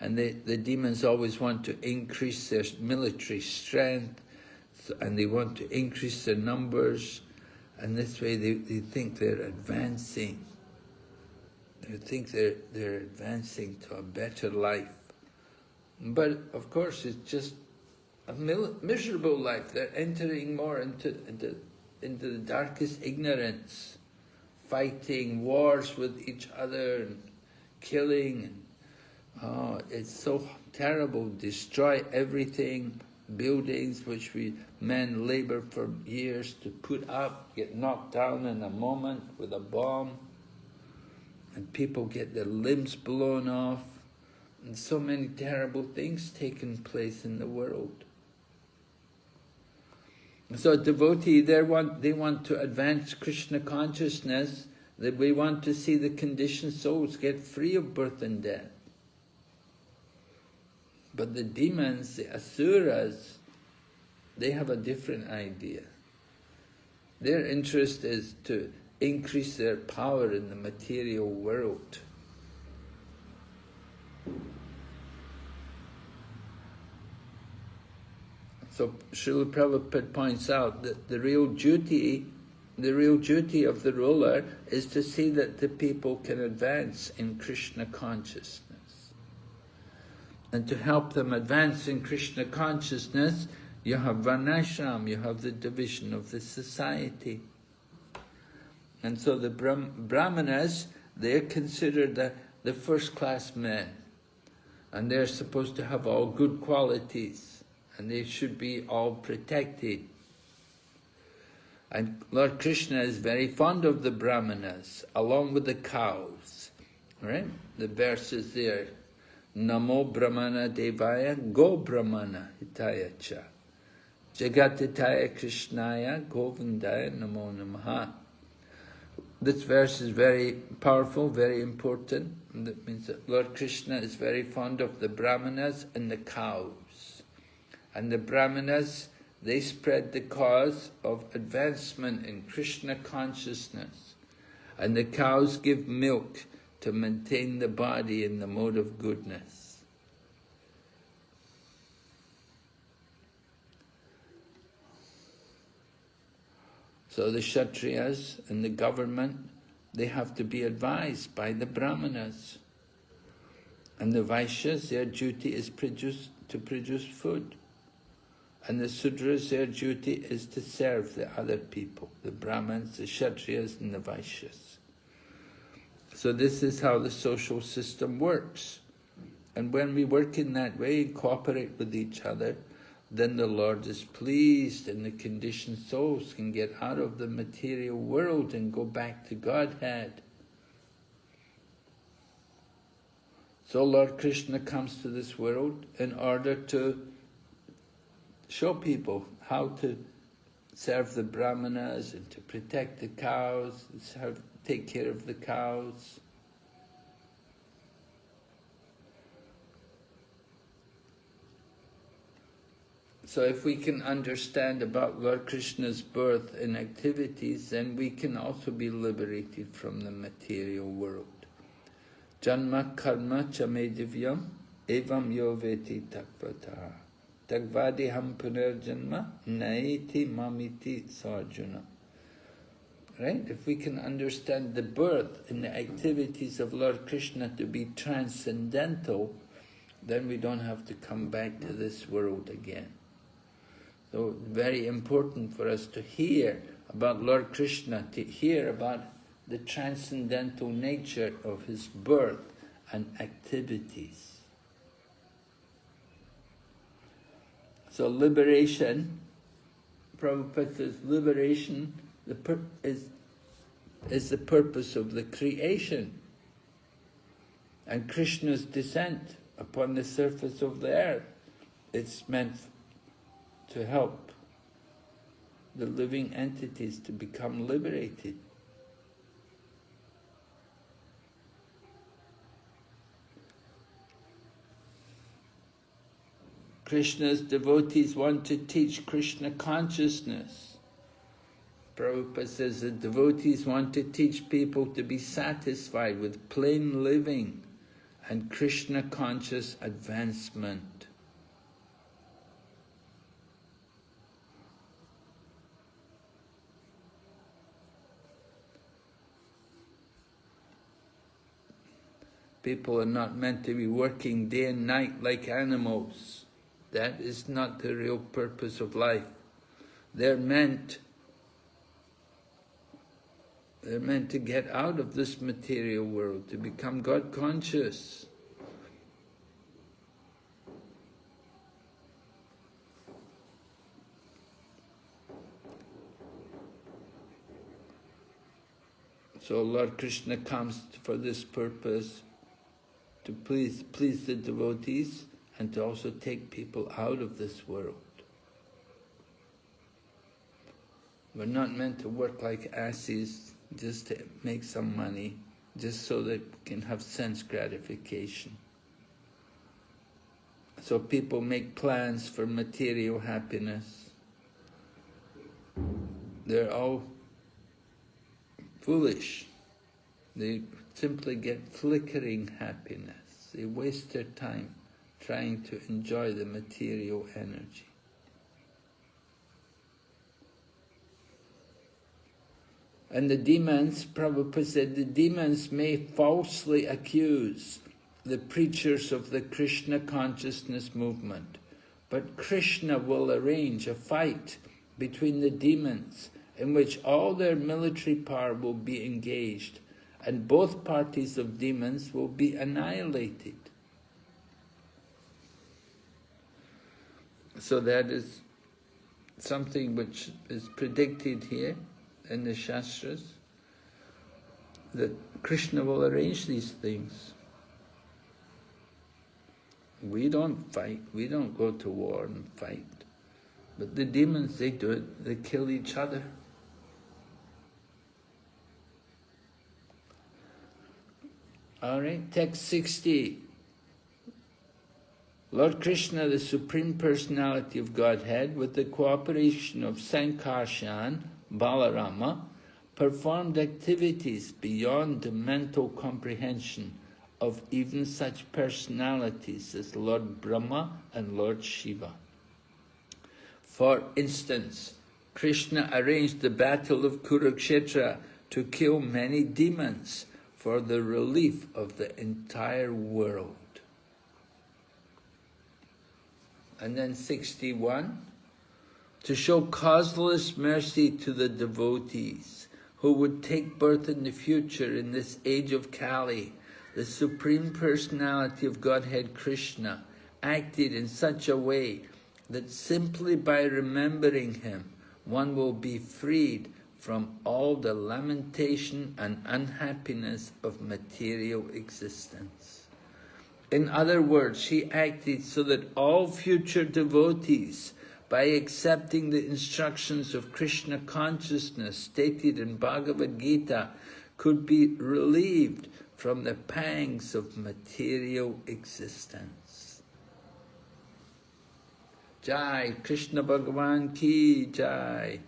And the demons always want to increase their military strength, and they want to increase their numbers, and this way they think they're advancing. They think they're advancing to a better life. But of course it's just a miserable life. They're entering more into the darkest ignorance, fighting wars with each other, and killing. Oh, it's so terrible. Destroy everything, buildings which men labor for years to put up, get knocked down in a moment with a bomb, and people get their limbs blown off, and so many terrible things taking place in the world. So a devotee, they want to advance Krishna consciousness, that we want to see the conditioned souls get free of birth and death. But the demons, the asuras, they have a different idea. Their interest is to increase their power in the material world. So Srila Prabhupada points out that the real duty of the ruler is to see that the people can advance in Krishna consciousness. And to help them advance in Krishna consciousness, you have varnashram, you have the division of the society. And so the brahmanas, they're considered the first-class men. And they're supposed to have all good qualities. And they should be all protected. And Lord Krishna is very fond of the brahmanas, along with the cows. Right? The verses there. Namo Brahmana Devaya Go Brahmana Hitaya Cha Jagatitaya Krishnaya Govindaya Namo Namaha. This verse is very powerful, very important. That means that Lord Krishna is very fond of the brahmanas and the cows. And the brahmanas, they spread the cause of advancement in Krishna consciousness. And the cows give milk to maintain the body in the mode of goodness. So the Kshatriyas and the government, they have to be advised by the Brahmanas. And the Vaishyas, their duty is to produce food. And the Sudras, their duty is to serve the other people, the Brahmins, the Kshatriyas and the Vaishyas. So this is how the social system works. And when we work in that way, cooperate with each other, then the Lord is pleased and the conditioned souls can get out of the material world and go back to Godhead. So Lord Krishna comes to this world in order to show people how to serve the brahmanas and to protect the cows, take care of the cows. So if we can understand about Lord Krishna's birth and activities, then we can also be liberated from the material world. Janma karma chame divyam evam yo veti takvata tagvadi ham punarjanma naiti mamiti sarjuna. Right? If we can understand the birth and the activities of Lord Krishna to be transcendental, then we don't have to come back to this world again. So very important for us to hear about Lord Krishna, to hear about the transcendental nature of his birth and activities. So liberation, Prabhupada says, liberation is the purpose of the creation. And Krishna's descent upon the surface of the earth, it's meant to help the living entities to become liberated. Krishna's devotees want to teach Krishna consciousness. Prabhupada says the devotees want to teach people to be satisfied with plain living and Krishna conscious advancement. People are not meant to be working day and night like animals. That is not the real purpose of life. They're meant to get out of this material world, to become God conscious. So Lord Krishna comes for this purpose, to please the devotees and to also take people out of this world. We're not meant to work like asses just to make some money, just so that we can have sense gratification. So people make plans for material happiness. They're all foolish. They simply get flickering happiness. They waste their time trying to enjoy the material energy. And the demons, Prabhupada said, the demons may falsely accuse the preachers of the Krishna consciousness movement, but Krishna will arrange a fight between the demons in which all their military power will be engaged, and both parties of demons will be annihilated. So that is something which is predicted here in the Shastras, that Krishna will arrange these things. We don't fight, we don't go to war and fight. But the demons, they do it, they kill each other. All right, text 60. Lord Krishna, the Supreme Personality of Godhead, with the cooperation of Sankarshan, Balarama, performed activities beyond the mental comprehension of even such personalities as Lord Brahma and Lord Shiva. For instance, Krishna arranged the battle of Kurukshetra to kill many demons for the relief of the entire world. And then 61, to show causeless mercy to the devotees who would take birth in the future in this age of Kali, the Supreme Personality of Godhead Krishna acted in such a way that simply by remembering him, one will be freed from all the lamentation and unhappiness of material existence. In other words, she acted so that all future devotees, by accepting the instructions of Krishna consciousness stated in Bhagavad Gita, could be relieved from the pangs of material existence. Jai, Krishna Bhagavan ki Jai.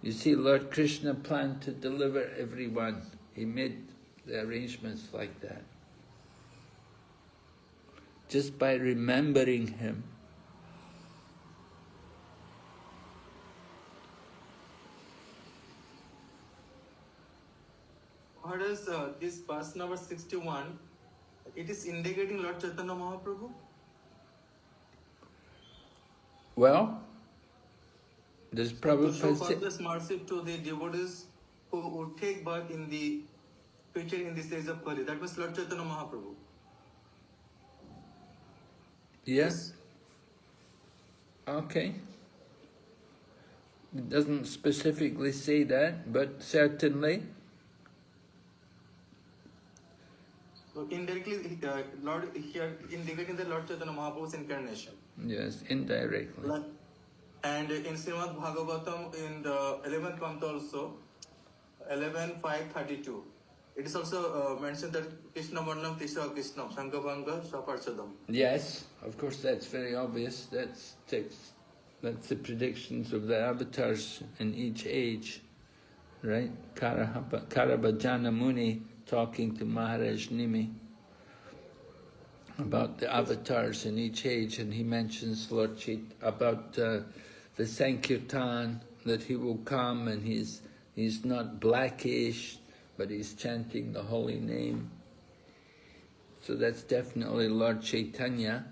You see, Lord Krishna planned to deliver everyone. He made the arrangements like that. Just by remembering him. What is this verse number 61? It is indicating Lord Chaitanya Mahaprabhu? Well, does To show Prabhupada say... causeless mercy to the devotees who would take birth in the future in this age of Kali. That was Lord Chaitanya Mahaprabhu. Yes? Okay. It doesn't specifically say that, but certainly. So indirectly, Lord here indicating the Lord Chaitanya Mahaprabhu's incarnation. Yes, indirectly. And in Srimad Bhagavatam, in the 11th canto also, 11.5.32, it is also mentioned that Krishna Varnam Tisha Krishna, Shankabanga Shaparchadam. Yes, of course, that's very obvious. That's text. That's the predictions of the avatars in each age, right? Karabhajana Muni talking to Maharaj Nimi. about the avatars in each age, and he mentions Lord about the Sankirtan, that he will come and he's not blackish, but he's chanting the holy name. So that's definitely Lord Chaitanya.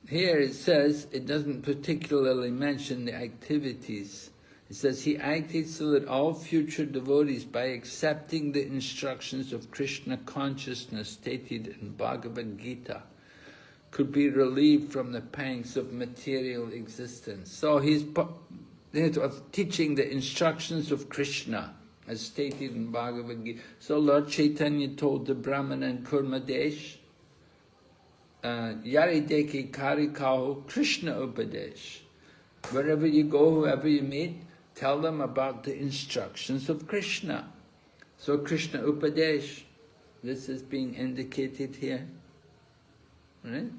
Here it says, it doesn't particularly mention the activities. It says, he acted so that all future devotees, by accepting the instructions of Krishna consciousness stated in Bhagavad Gita, could be relieved from the pangs of material existence. So he's teaching the instructions of Krishna, as stated in Bhagavad Gita. So Lord Chaitanya told the Brahmana in Kurmadesh, Yari deki kari kaho Krishna upadesh. Wherever you go, whoever you meet, tell them about the instructions of Krishna. So Krishna upadesh, this is being indicated here. Right?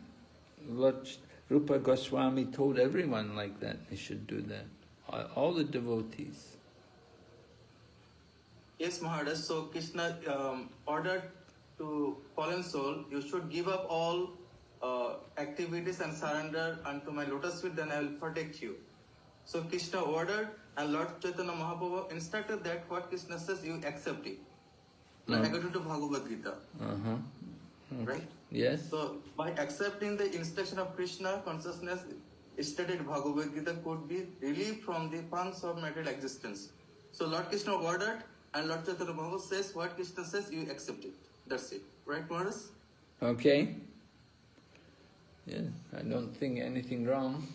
Lord Rupa Goswami told everyone like that, they should do that. All the devotees. Yes, Maharaj. So Krishna ordered to fallen soul, you should give up all activities and surrender unto my lotus feet, then I will protect you. So Krishna ordered, and Lord Chaitanya Mahaprabhu instructed that what Krishna says, you accept it. Like according to Bhagavad Gita. Right? Yes. So by accepting the instruction of Krishna consciousness, stated Bhagavad Gita could be relieved from the pangs of material existence. So Lord Krishna ordered, and Lord Chaitanya Mahaprabhu says, what Krishna says, you accept it. That's it. Right, Maharaj? Okay. Yeah, I don't think anything wrong.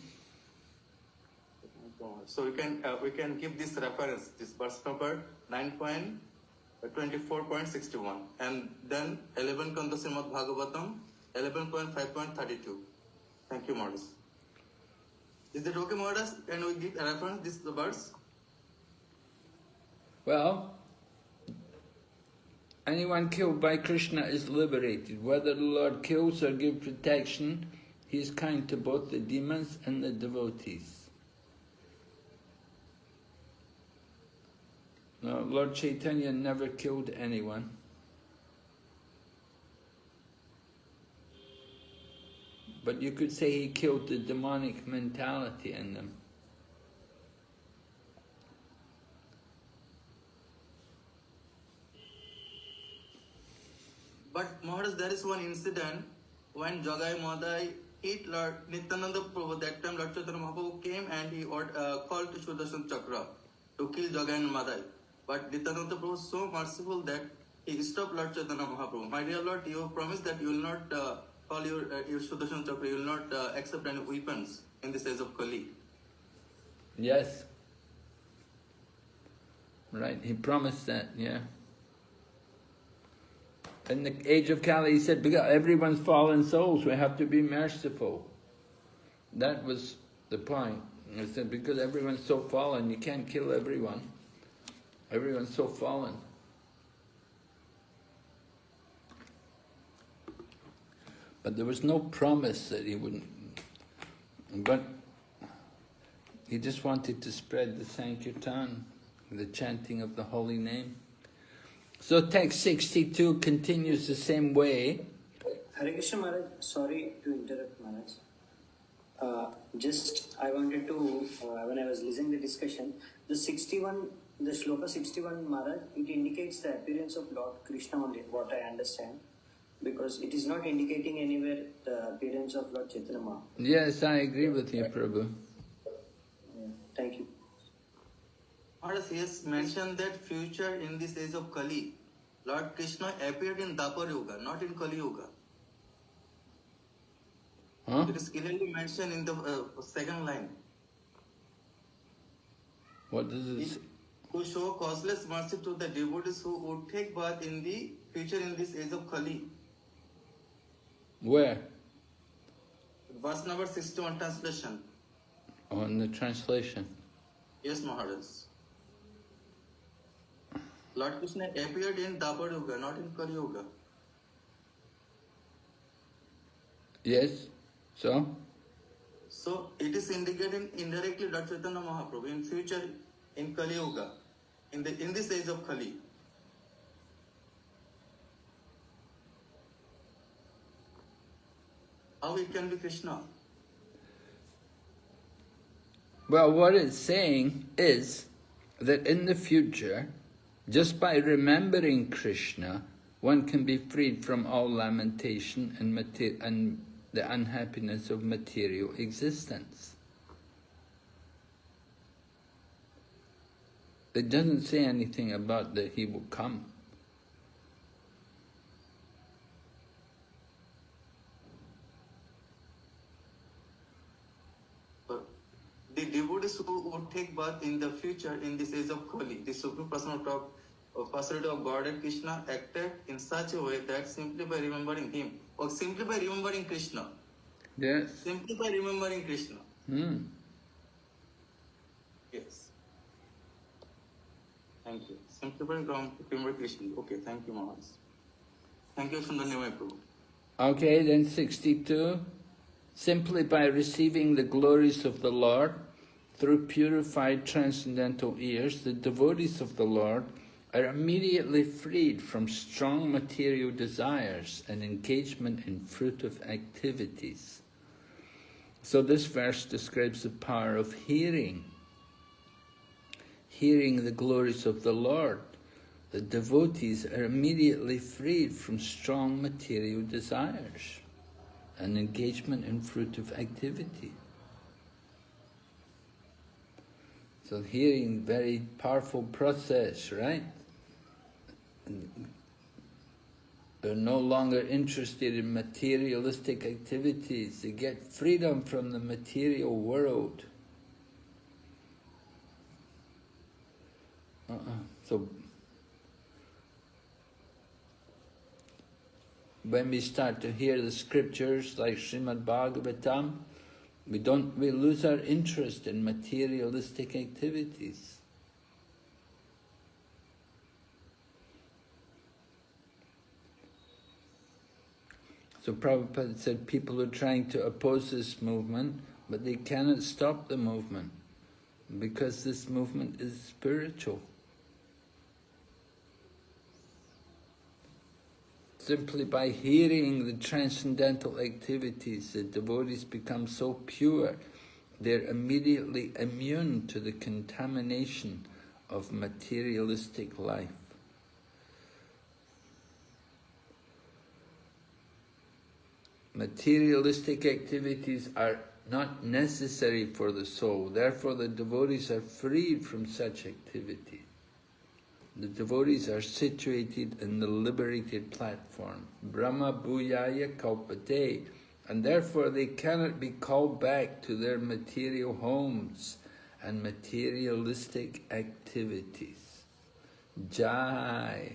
So we can give this reference, this verse number 9.24.61, and then 11 Kanda Srimad Bhagavatam 11.5.32. Thank you, Maharaj. Is it okay, Maharaj? Can we give a reference, this the verse? Well, anyone killed by Krishna is liberated. Whether the Lord kills or gives protection, he is kind to both the demons and the devotees. No, Lord Chaitanya never killed anyone. But you could say he killed the demonic mentality in them. But Maharaj, there is one incident when Jagai Madai hit Lord Nityananda Prabhu. That time Lord Chaitanya Mahaprabhu came and he called to Sudarshan Chakra to kill Jagai and Madai. But Nityananda Prabhu was so merciful that he stopped Lord Chaitanya Mahaprabhu. My dear Lord, you promised that you will not call your Sudarshan Chakra, you will not accept any weapons in this age of Kali. Yes. Right, he promised that, yeah. In the age of Kali, he said, because everyone's fallen souls, we have to be merciful. That was the point. He said, because everyone's so fallen, you can't kill everyone. Everyone's so fallen. But there was no promise that he wouldn't. But he just wanted to spread the Sankirtan, the chanting of the holy name. So text 62 continues the same way. Hare Krishna Maharaj, sorry to interrupt Maharaj. Just I wanted to, when I was listening to the discussion, the shloka 61 Maharaj, it indicates the appearance of Lord Krishna only, what I understand. Because it is not indicating anywhere the appearance of Lord Chaitanya Mahaprabhu. Yes, I agree with you, Prabhu. Thank you. Maharaj, he has mentioned that future in this age of Kali, Lord Krishna appeared in Dapar Yuga, not in Kali Yuga. Huh? It is clearly mentioned in the second line. What does it say? To show causeless mercy to the devotees who would take birth in the future in this age of Kali. Where? Verse number 61 translation. Oh, in the translation. Yes, Maharaj. Lord Krishna appeared in Dapar Yuga, not in Kali Yuga. Yes, so? So it is indicating indirectly Lord Chaitanya Mahaprabhu in future in Kali Yuga, in this age of Kali. how it can be Krishna? Well, what it's saying is that in the future, just by remembering Krishna, one can be freed from all lamentation and the unhappiness of material existence. It doesn't say anything about that he will come. The devotees who would take birth in the future in this age of Kali, the supreme personality of Godhead Krishna acted in such a way that simply by remembering him, or simply by remembering Krishna. Yes. Simply by remembering Krishna. Yes. Thank you. Simply by remembering Krishna. Okay, thank you, Maharaj. Thank you, Sundar Prabhu. Okay, then 62. Simply by receiving the glories of the Lord, through purified transcendental ears, the devotees of the Lord are immediately freed from strong material desires and engagement in fruitive activities. So this verse describes the power of hearing the glories of the Lord. The devotees are immediately freed from strong material desires and engagement in fruitive activity. So hearing, very powerful process, right? They're no longer interested in materialistic activities. They get freedom from the material world. So when we start to hear the scriptures like Srimad Bhagavatam, we lose our interest in materialistic activities. So Prabhupada said people are trying to oppose this movement, but they cannot stop the movement, because this movement is spiritual. Simply by hearing the transcendental activities, the devotees become so pure, they're immediately immune to the contamination of materialistic life. Materialistic activities are not necessary for the soul, therefore the devotees are freed from such activity. The devotees are situated in the liberated platform, Brahma Bhuyaya Kalpate, and therefore they cannot be called back to their material homes and materialistic activities. Jai.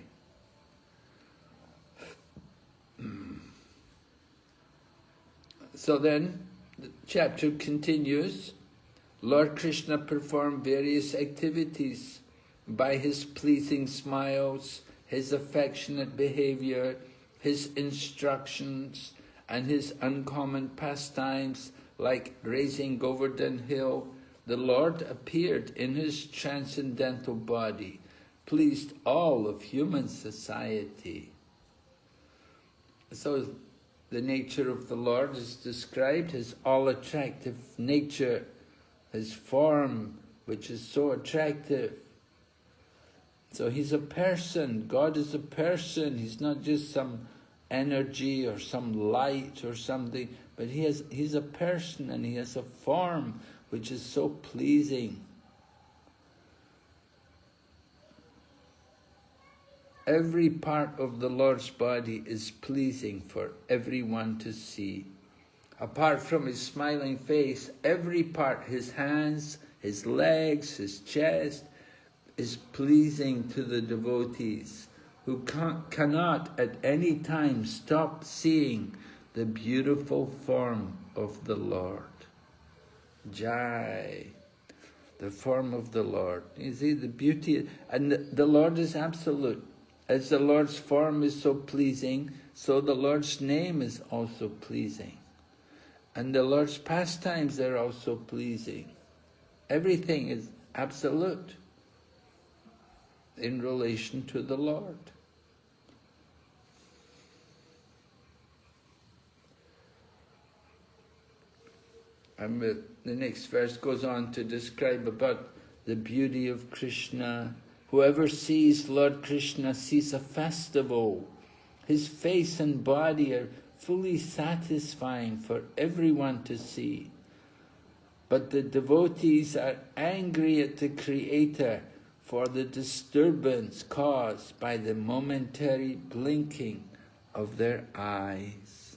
So then, the chapter continues. Lord Krishna performed various activities by his pleasing smiles, his affectionate behavior, his instructions, and his uncommon pastimes, like raising Govardhan Hill. The Lord appeared in his transcendental body, pleased all of human society. So the nature of the Lord is described, his all-attractive nature, his form, which is so attractive. So he's a person, God is a person, he's not just some energy or some light or something, but he's a person and he has a form which is so pleasing. Every part of the Lord's body is pleasing for everyone to see. Apart from his smiling face, every part, his hands, his legs, his chest, is pleasing to the devotees, who cannot at any time stop seeing the beautiful form of the Lord. Jai, the form of the Lord. You see the beauty, and the Lord is absolute. As the Lord's form is so pleasing, so the Lord's name is also pleasing. And the Lord's pastimes are also pleasing. Everything is absolute in relation to the Lord. And the next verse goes on to describe about the beauty of Krishna. Whoever sees Lord Krishna sees a festival. His face and body are fully satisfying for everyone to see. But the devotees are angry at the Creator for the disturbance caused by the momentary blinking of their eyes.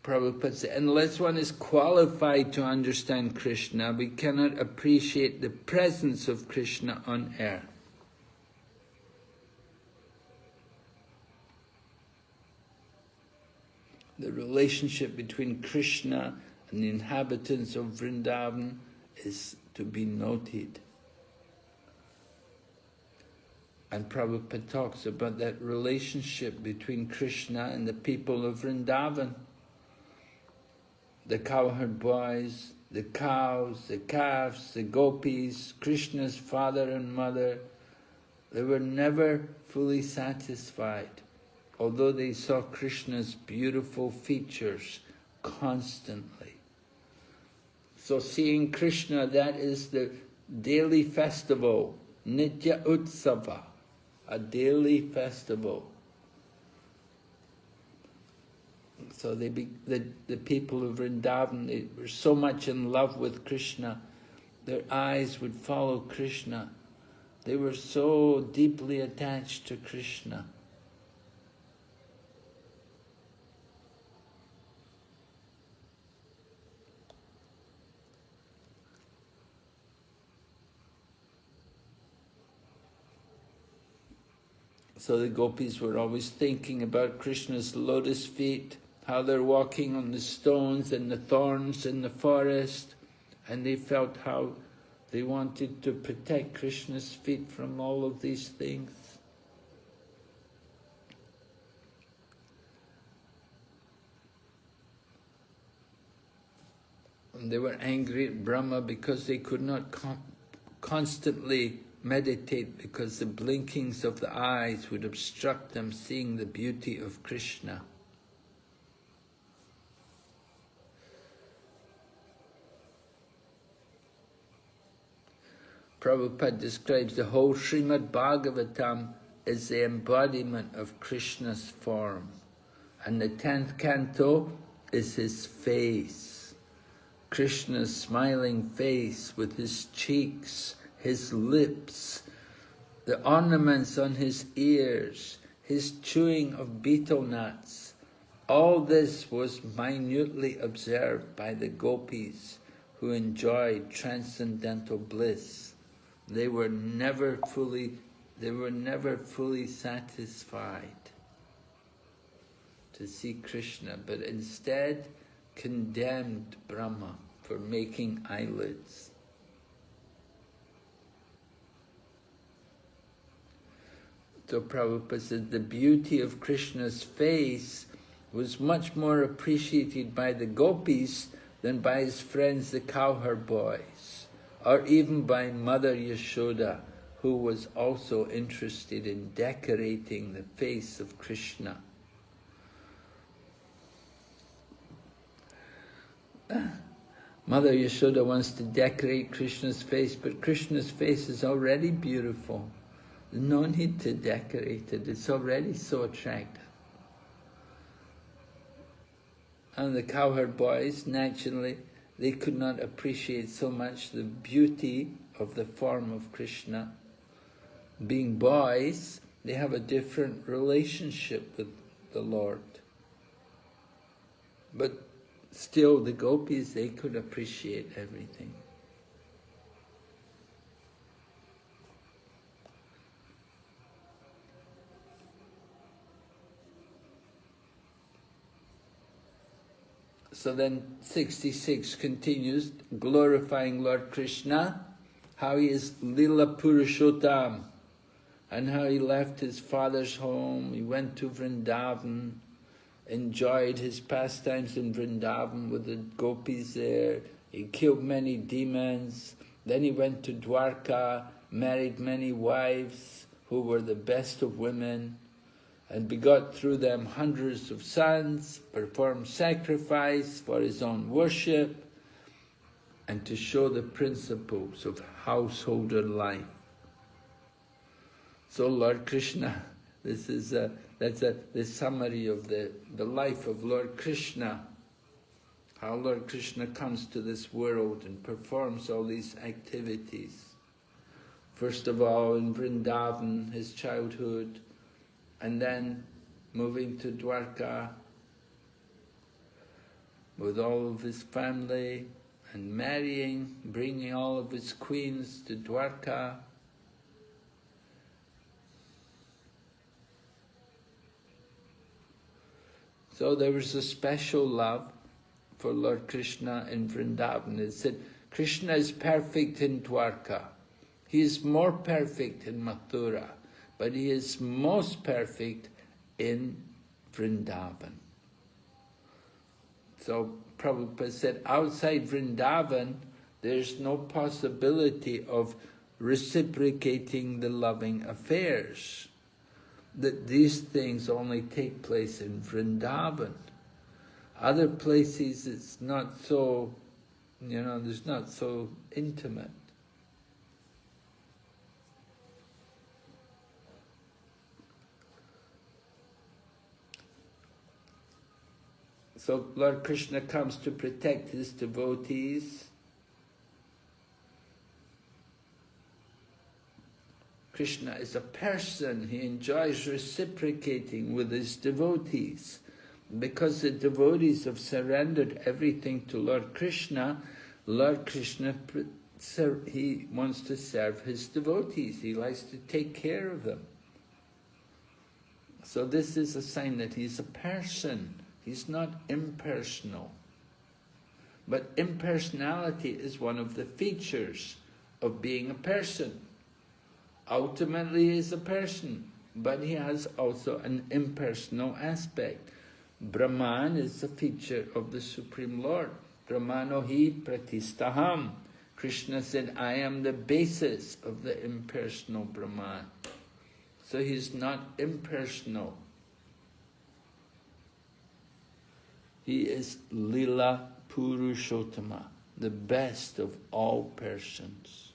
Prabhupada said, unless one is qualified to understand Krishna, we cannot appreciate the presence of Krishna on earth. The relationship between Krishna and the inhabitants of Vrindavan is to be noted. And Prabhupada talks about that relationship between Krishna and the people of Vrindavan. The cowherd boys, the cows, the calves, the gopis, Krishna's father and mother, they were never fully satisfied, although they saw Krishna's beautiful features constantly. So seeing Krishna, that is the daily festival, Nitya Utsava, a daily festival. So the people of Vrindavan, they were so much in love with Krishna, their eyes would follow Krishna. They were so deeply attached to Krishna. So the gopis were always thinking about Krishna's lotus feet, how they're walking on the stones and the thorns in the forest, and they felt how they wanted to protect Krishna's feet from all of these things. And they were angry at Brahma because they could not constantly meditate, because the blinkings of the eyes would obstruct them seeing the beauty of Krishna. Prabhupada describes the whole Srimad Bhagavatam as the embodiment of Krishna's form. And the 10th canto is his face. Krishna's smiling face with his cheeks, his lips, the ornaments on his ears, his chewing of betel nuts. All this was minutely observed by the gopis who enjoyed transcendental bliss. They were never fully satisfied to see Krishna, but instead condemned Brahma for making eyelids. So Prabhupada said the beauty of Krishna's face was much more appreciated by the gopis than by his friends the cowherd boys, or even by Mother Yashoda, who was also interested in decorating the face of Krishna. Mother Yashoda wants to decorate Krishna's face, but Krishna's face is already beautiful. There's no need to decorate it, it's already so attractive. And the cowherd boys, naturally, they could not appreciate so much the beauty of the form of Krishna. Being boys, they have a different relationship with the Lord. But still, the gopis, they could appreciate everything. So then 66 continues, glorifying Lord Krishna, how he is Lila Purushottam, and how he left his father's home, he went to Vrindavan, enjoyed his pastimes in Vrindavan with the gopis there, he killed many demons, then he went to Dwarka, married many wives, who were the best of women, and begot through them hundreds of sons, performed sacrifice for his own worship, and to show the principles of householder life. So Lord Krishna, this is the summary of the life of Lord Krishna, how Lord Krishna comes to this world and performs all these activities. First of all in Vrindavan, his childhood, and then moving to Dwarka with all of his family, and marrying, bringing all of his queens to Dwarka. So there was a special love for Lord Krishna in Vrindavan. It said, Krishna is perfect in Dwarka. He is more perfect in Mathura, but he is most perfect in Vrindavan. So Prabhupada said, outside Vrindavan, there's no possibility of reciprocating the loving affairs. That these things only take place in Vrindavan. Other places it's not so, there's not so intimate. So Lord Krishna comes to protect his devotees. Krishna is a person, he enjoys reciprocating with his devotees. Because the devotees have surrendered everything to Lord Krishna, he wants to serve his devotees, he likes to take care of them. So this is a sign that he's a person, he's not impersonal. But impersonality is one of the features of being a person. Ultimately he is a person, but he has also an impersonal aspect. Brahman is a feature of the Supreme Lord. Brahmano hi pratistaham. Krishna said, I am the basis of the impersonal Brahman. So he's not impersonal. He is Lila Purushottama, the best of all persons.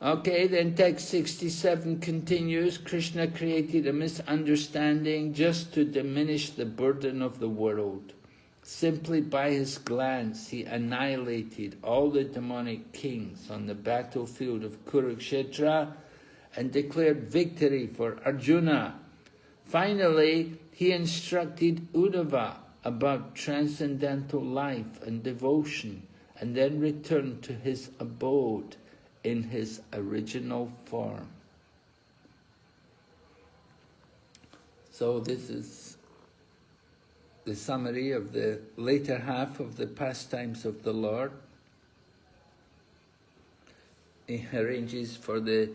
Okay, then text 67 continues. Krishna created a misunderstanding just to diminish the burden of the world. Simply by his glance, he annihilated all the demonic kings on the battlefield of Kurukshetra and declared victory for Arjuna. Finally, he instructed Uddhava about transcendental life and devotion, and then returned to his abode in his original form. So this is the summary of the later half of the pastimes of the Lord. He arranges for the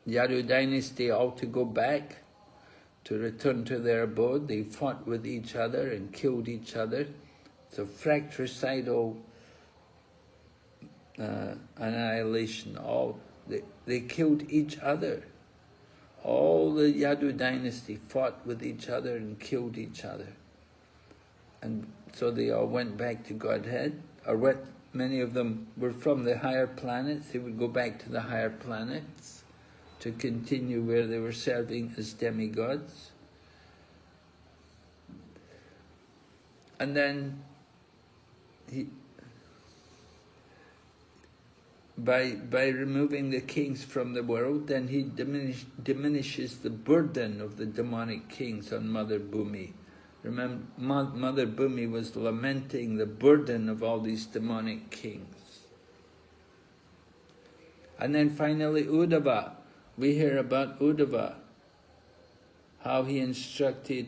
Yadu dynasty all to go back, to return to their abode. They fought with each other and killed each other. It's a fratricidal annihilation. They killed each other. All the Yadu dynasty fought with each other and killed each other. And so they all went back to Godhead, or many of them were from the higher planets. They would go back to the higher planets to continue where they were serving as demigods. And then by removing the kings from the world, then he diminishes the burden of the demonic kings on Mother Bhumi. Remember, Mother Bhumi was lamenting the burden of all these demonic kings. And then finally Uddhava. We hear about Uddhava, how the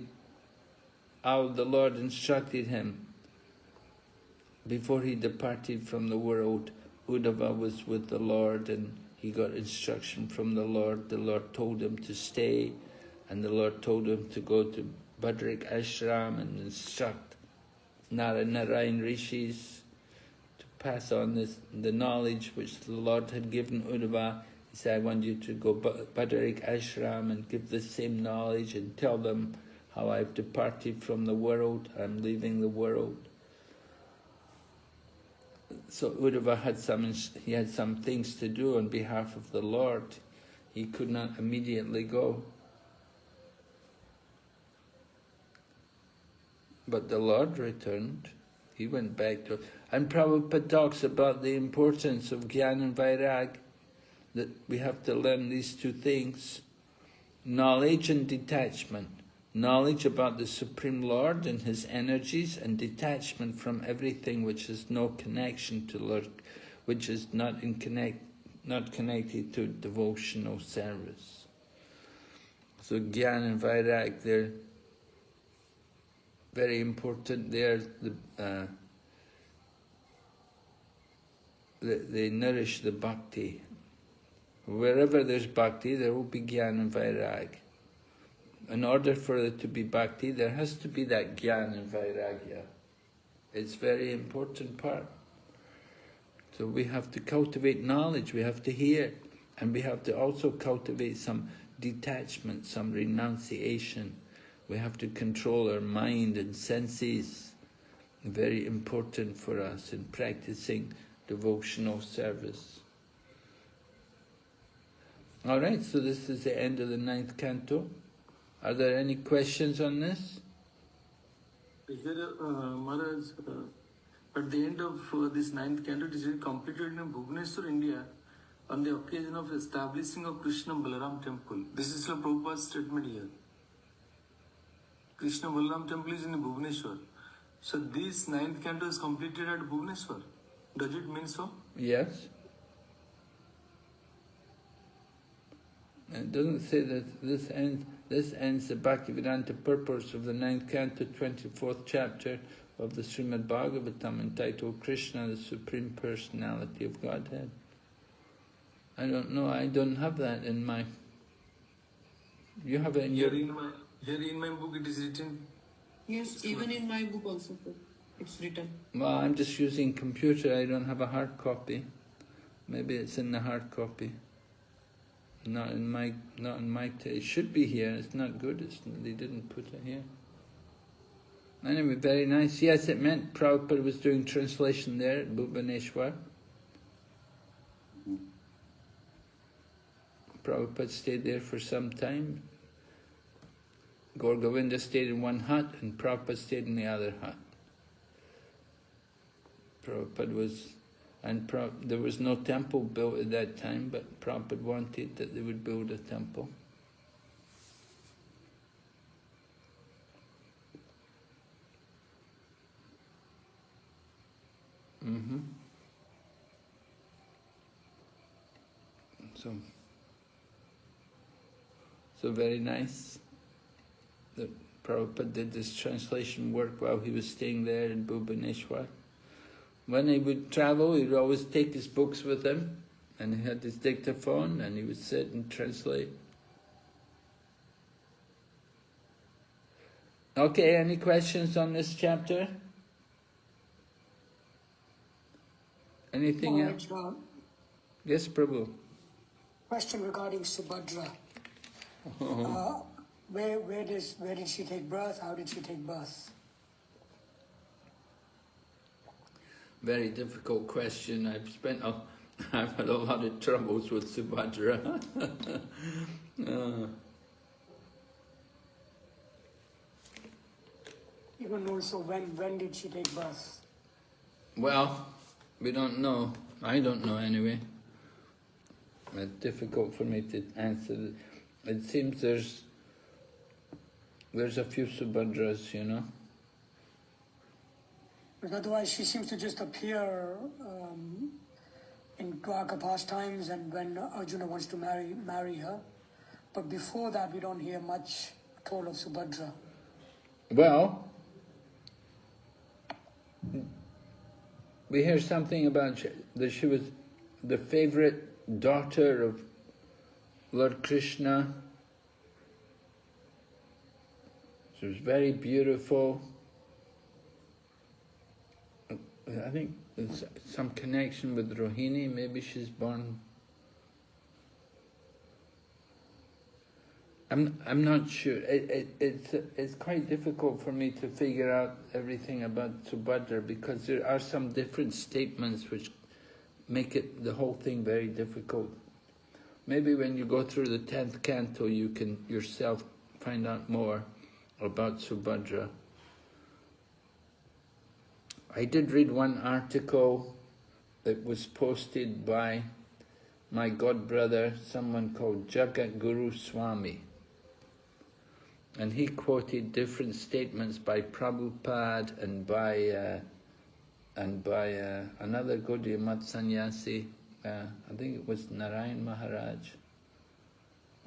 Lord instructed him before he departed from the world. Uddhava was with the Lord and he got instruction from the Lord. The Lord told him to stay, and the Lord told him to go to Badrik Ashram and instruct Narayan Rishis to pass on the knowledge which the Lord had given Uddhava. He said, I want you to go Badarik Ashram and give the same knowledge and tell them how I've departed from the world, I'm leaving the world. So Uddhava had some things to do on behalf of the Lord. He could not immediately go. But the Lord returned. He went back to... And Prabhupada talks about the importance of Jnana and Vairag, that we have to learn these two things, knowledge and detachment. Knowledge about the Supreme Lord and His energies, and detachment from everything which has no connection to Lord, which is not connected to devotional service. So Jnana and Vairag, they're very important. They nourish the Bhakti. Wherever there's Bhakti, there will be Jnana and Vairag. In order for it to be Bhakti, there has to be that Jnana and Vairagya. It's a very important part. So we have to cultivate knowledge, we have to hear, and we have to also cultivate some detachment, some renunciation. We have to control our mind and senses. Very important for us in practicing devotional service. All right, so this is the end of the 9th canto. Are there any questions on this? Maharaj, at the end of this 9th canto, it is completed in Bhubaneswar, India, on the occasion of establishing of Krishna Balaram temple. This is the Prabhupada's statement here. Krishna Balaram temple is in Bhubaneswar. So this 9th canto is completed at Bhubaneswar. Does it mean so? Yes. It doesn't say that this ends the Bhaktivedanta purpose of the 9th canto, 24th chapter of the Srimad Bhagavatam, entitled Krishna, the Supreme Personality of Godhead. I don't know, I don't have that in my... You have it in your... Here in my book it is written. Yes, even in my book also it's written. Well, I'm just using computer, I don't have a hard copy. Maybe it's in the hard copy. Not in my it should be here. It's not good. They didn't put it here. Anyway, very nice. Yes, it meant Prabhupada was doing translation there at Bhubaneswar. Prabhupada stayed there for some time. Gaur Govinda stayed in one hut and Prabhupada stayed in the other hut. Prabhupada was... And there was no temple built at that time, but Prabhupada wanted that they would build a temple. So very nice that Prabhupada did this translation work while he was staying there in Bhubaneswar. When he would travel, he would always take his books with him, and he had his dictaphone, and he would sit and translate. Okay, any questions on this chapter? Anything else? Yes, Prabhu. Question regarding Subhadra. Where did she take birth? How did she take birth? Very difficult question. I've had a lot of troubles with Subhadra. Even also, when did she take birth? Well, we don't know. I don't know anyway. It's difficult for me to answer. It seems there's a few Subhadras, you know. But otherwise, she seems to just appear in Dwarka pastimes and when Arjuna wants to marry her. But before that, we don't hear much at all of Subhadra. Well, we hear something about that she was the favorite daughter of Lord Krishna. She was very beautiful. I think There's some connection with Rohini, maybe she's born. I'm not sure. It's quite difficult for me to figure out everything about Subhadra because there are some different statements which make it the whole thing very difficult. Maybe when you go through the 10th canto, you can yourself find out more about Subhadra. I did read one article that was posted by my godbrother, someone called Jagat Guru Swami. And he quoted different statements by Prabhupada and by another Gaudiya Mat sannyasi, I think it was Narayan Maharaj,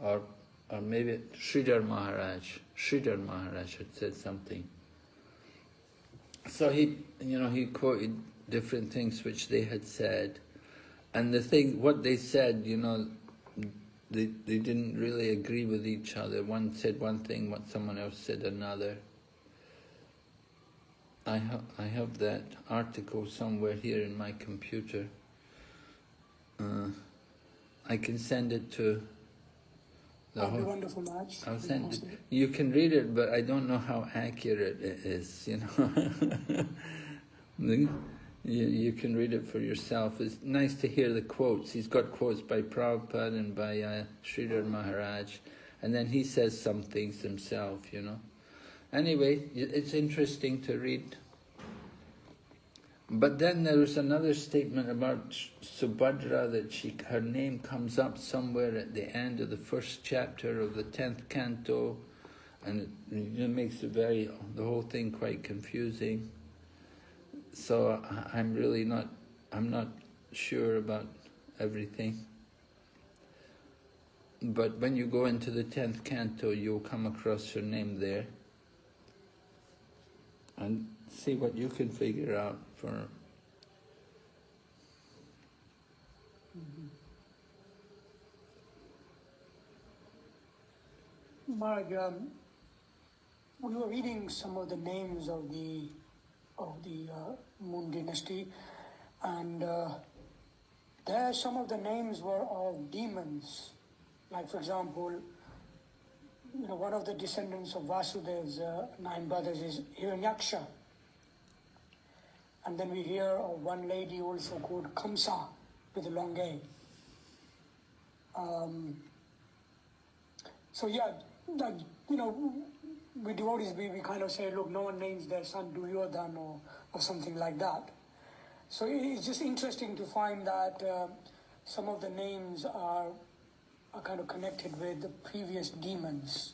or maybe Sridhar Maharaj. Sridhar Maharaj had said something. So he quoted different things which they had said, and what they said, they didn't really agree with each other. One said one thing, what someone else said another. I have that article somewhere here in my computer. I can send it to the whole. Wonderful match. I'll send it. You can read it, but I don't know how accurate it is. You can read it for yourself. It's nice to hear the quotes. He's got quotes by Prabhupada and by Sridhar Maharaj, and then he says some things himself, Anyway, it's interesting to read. But then there was another statement about Subhadra that her name comes up somewhere at the end of the first chapter of the 10th canto, and it makes the whole thing quite confusing. So I'm not sure about everything. But when you go into the 10th canto, you'll come across her name there. And see what you can figure out for... Mark, we were reading some of the names of the Moon dynasty, and there some of the names were of demons. Like, for example, one of the descendants of Vasudev's 9 brothers is Hiranyaksha. And then we hear of one lady also called Kamsa with a long A. So yeah, with devotees we kind of say, look, no one names their son Duryodhan or something like that. So it's just interesting to find that some of the names are kind of connected with the previous demons.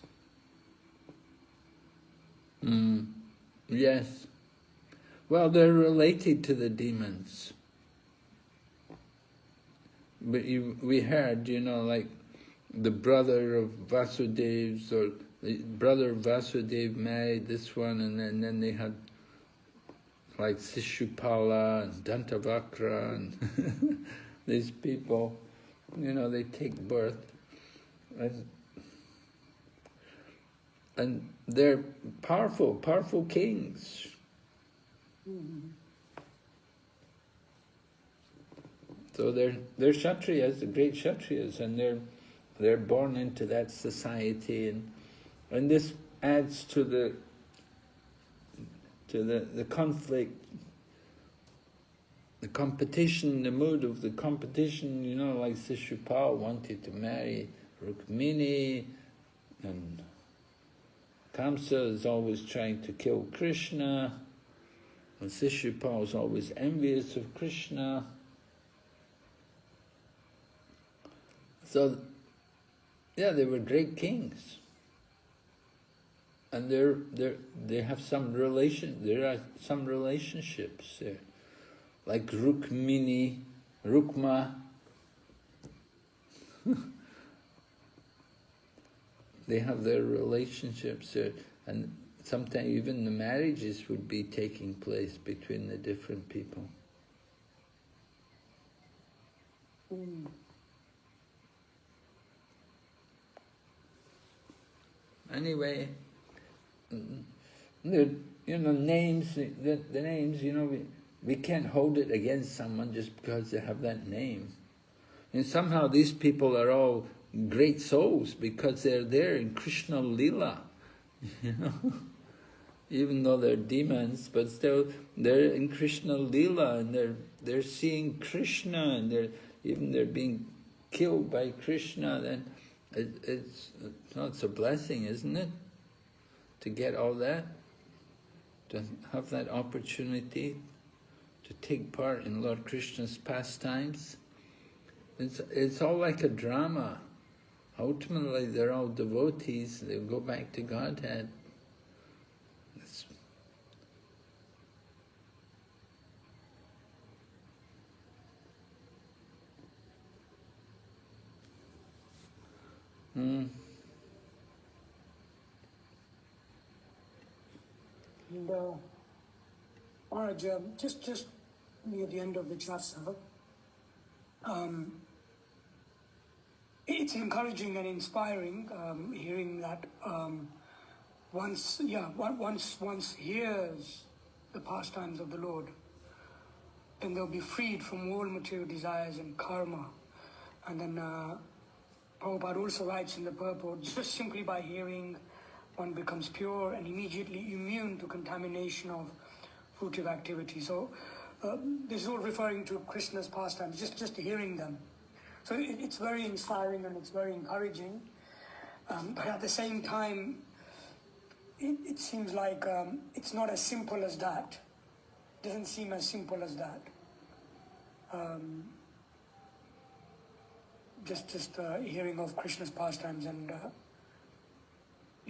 Yes. Well, they're related to the demons. But we heard, like the brother of Vasudev's, or the brother of Vasudev married this one, and then they had like Sishupala and Dantavakra and these people, they take birth. And they're powerful kings. So they're Kshatriyas, the great Kshatriyas, and they're born into that society, and this adds to the conflict, the competition, the mood of the competition, like Sishupal wanted to marry Rukmini, and Kamsa is always trying to kill Krishna, and Sishupal is always envious of Krishna. So, yeah, they were great kings. And they have some there are some relationships there. Like Rukmini, Rukma. They have their relationships there. And sometimes even the marriages would be taking place between the different people. Anyway, names, the names, we can't hold it against someone just because they have that name. And somehow these people are all great souls because they're there in Krishna Leela, you know. Even though they're demons, but still they're in Krishna Leela, and they're seeing Krishna, and they're being killed by Krishna. Then it's a blessing, isn't it? To get all that, to have that opportunity to take part in Lord Krishna's pastimes. It's all like a drama. Ultimately, they're all devotees. They'll go back to Godhead. And Maharaj, just near the end of the chapter, it's encouraging and inspiring hearing that once hears the pastimes of the Lord, then they'll be freed from all material desires and karma. And then Prabhupada also writes in the purport, just simply by hearing, one becomes pure and immediately immune to contamination of fruitive activity. So this is all referring to Krishna's pastimes, just hearing them. So it's very inspiring and it's very encouraging. But at the same time, it seems like it's not as simple as that. It doesn't seem as simple as that. Just hearing of Krishna's pastimes and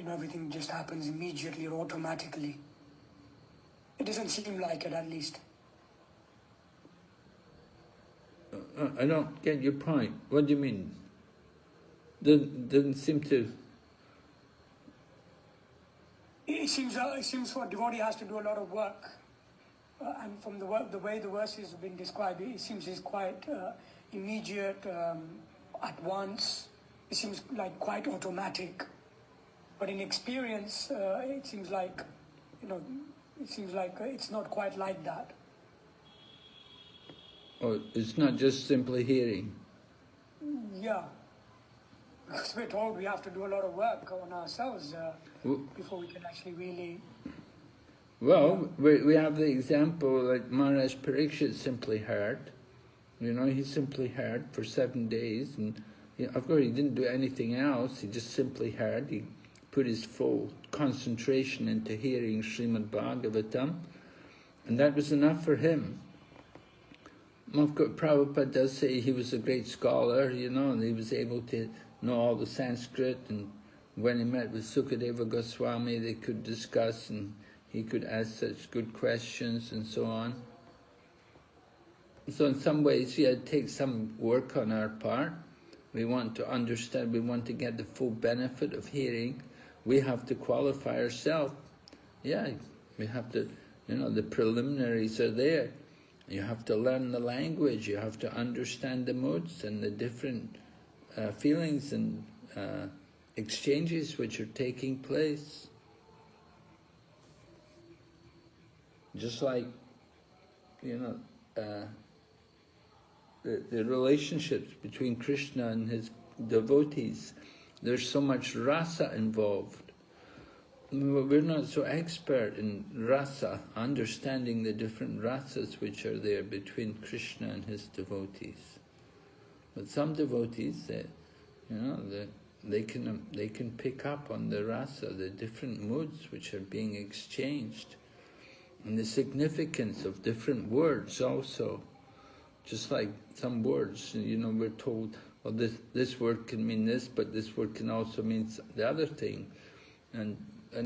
everything just happens immediately or automatically. It doesn't seem like it, at least. I don't get your point. What do you mean? Doesn't seem to. It seems for a devotee has to do a lot of work, and from the way the verses have been described, it seems it's quite immediate, at once. It seems like quite automatic. But in experience, it seems like it's not quite like that. Oh, it's not just simply hearing. Yeah, because we're told we have to do a lot of work on ourselves before we can actually really. Well, we have the example like Maharaj Parikshit simply heard. He simply heard for 7 days, and of course he didn't do anything else. He just simply heard. He put his full concentration into hearing Srimad Bhagavatam, and that was enough for him. Of course, Prabhupada does say he was a great scholar, and he was able to know all the Sanskrit, and when he met with Sukadeva Goswami, they could discuss, and he could ask such good questions, and so on. So in some ways, it takes some work on our part. We want to understand, we want to get the full benefit of hearing. We have to qualify ourselves. Yeah, we have to, the preliminaries are there. You have to learn the language, you have to understand the moods and the different feelings and exchanges which are taking place. Just like, the relationships between Krishna and his devotees, there's so much rasa involved. We're not so expert in rasa, understanding the different rasas which are there between Krishna and his devotees. But some devotees, they can pick up on the rasa, the different moods which are being exchanged, and the significance of different words also. Just like some words, we're told, well, this word can mean this, but this word can also mean the other thing. And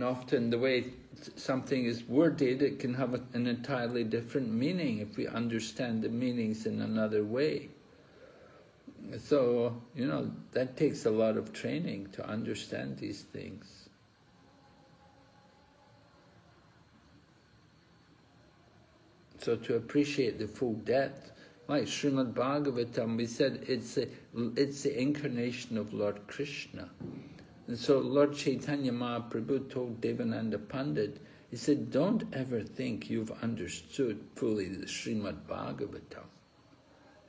often the way something is worded, it can have an entirely different meaning if we understand the meanings in another way. So, that takes a lot of training to understand these things. So to appreciate the full depth, like Srimad Bhagavatam, we said it's the incarnation of Lord Krishna. And so Lord Chaitanya Mahaprabhu told Devananda Pandit, He said, don't ever think you've understood fully the Srimad Bhagavatam.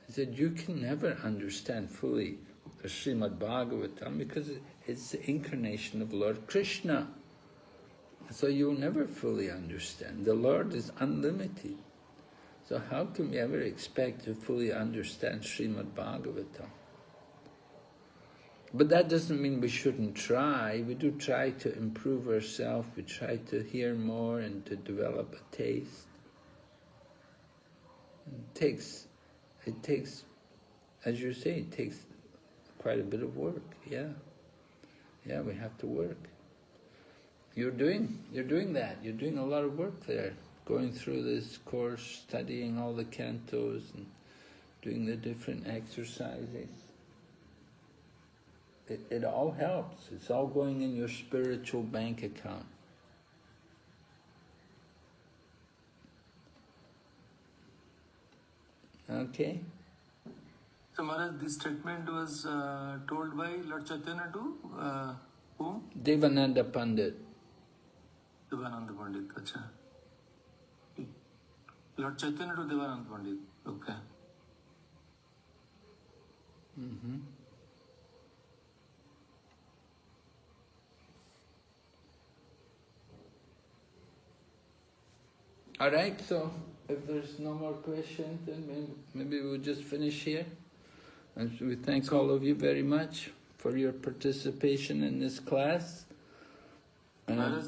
He said, you can never understand fully the Srimad Bhagavatam because it's the incarnation of Lord Krishna. So you'll never fully understand. The Lord is unlimited. So how can we ever expect to fully understand Srimad Bhagavatam? But that doesn't mean we shouldn't try. We do try to improve ourselves. We try to hear more and to develop a taste. It takes, as you say, it takes quite a bit of work. Yeah, we have to work. You're doing that. You're doing a lot of work there. Going through this course, studying all the cantos and doing the different exercises. It all helps. It's all going in your spiritual bank account. Okay? So Maharaj, this statement was told by Lord Chaitanya to whom? Devananda Pandit. Devananda Pandit, acha. Lord Chaitanya to Devananda Pandit, okay. Mm-hmm. All right, so if there's no more questions, then maybe we'll just finish here. And we thank all of you very much for your participation in this class. Maharaj,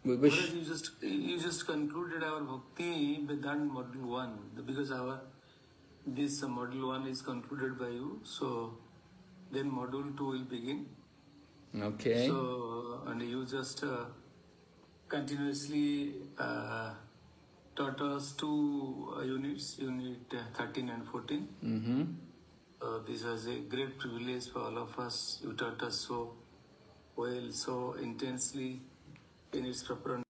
we wish... you just concluded our Bhakti Vedanta Module 1, because this Module 1 is concluded by you, so then Module 2 will begin. Okay. So, and you just continuously taught us 2 units, Unit 13 and 14. Mm-hmm. This was a great privilege for all of us. You taught us so well, so intensely in its proper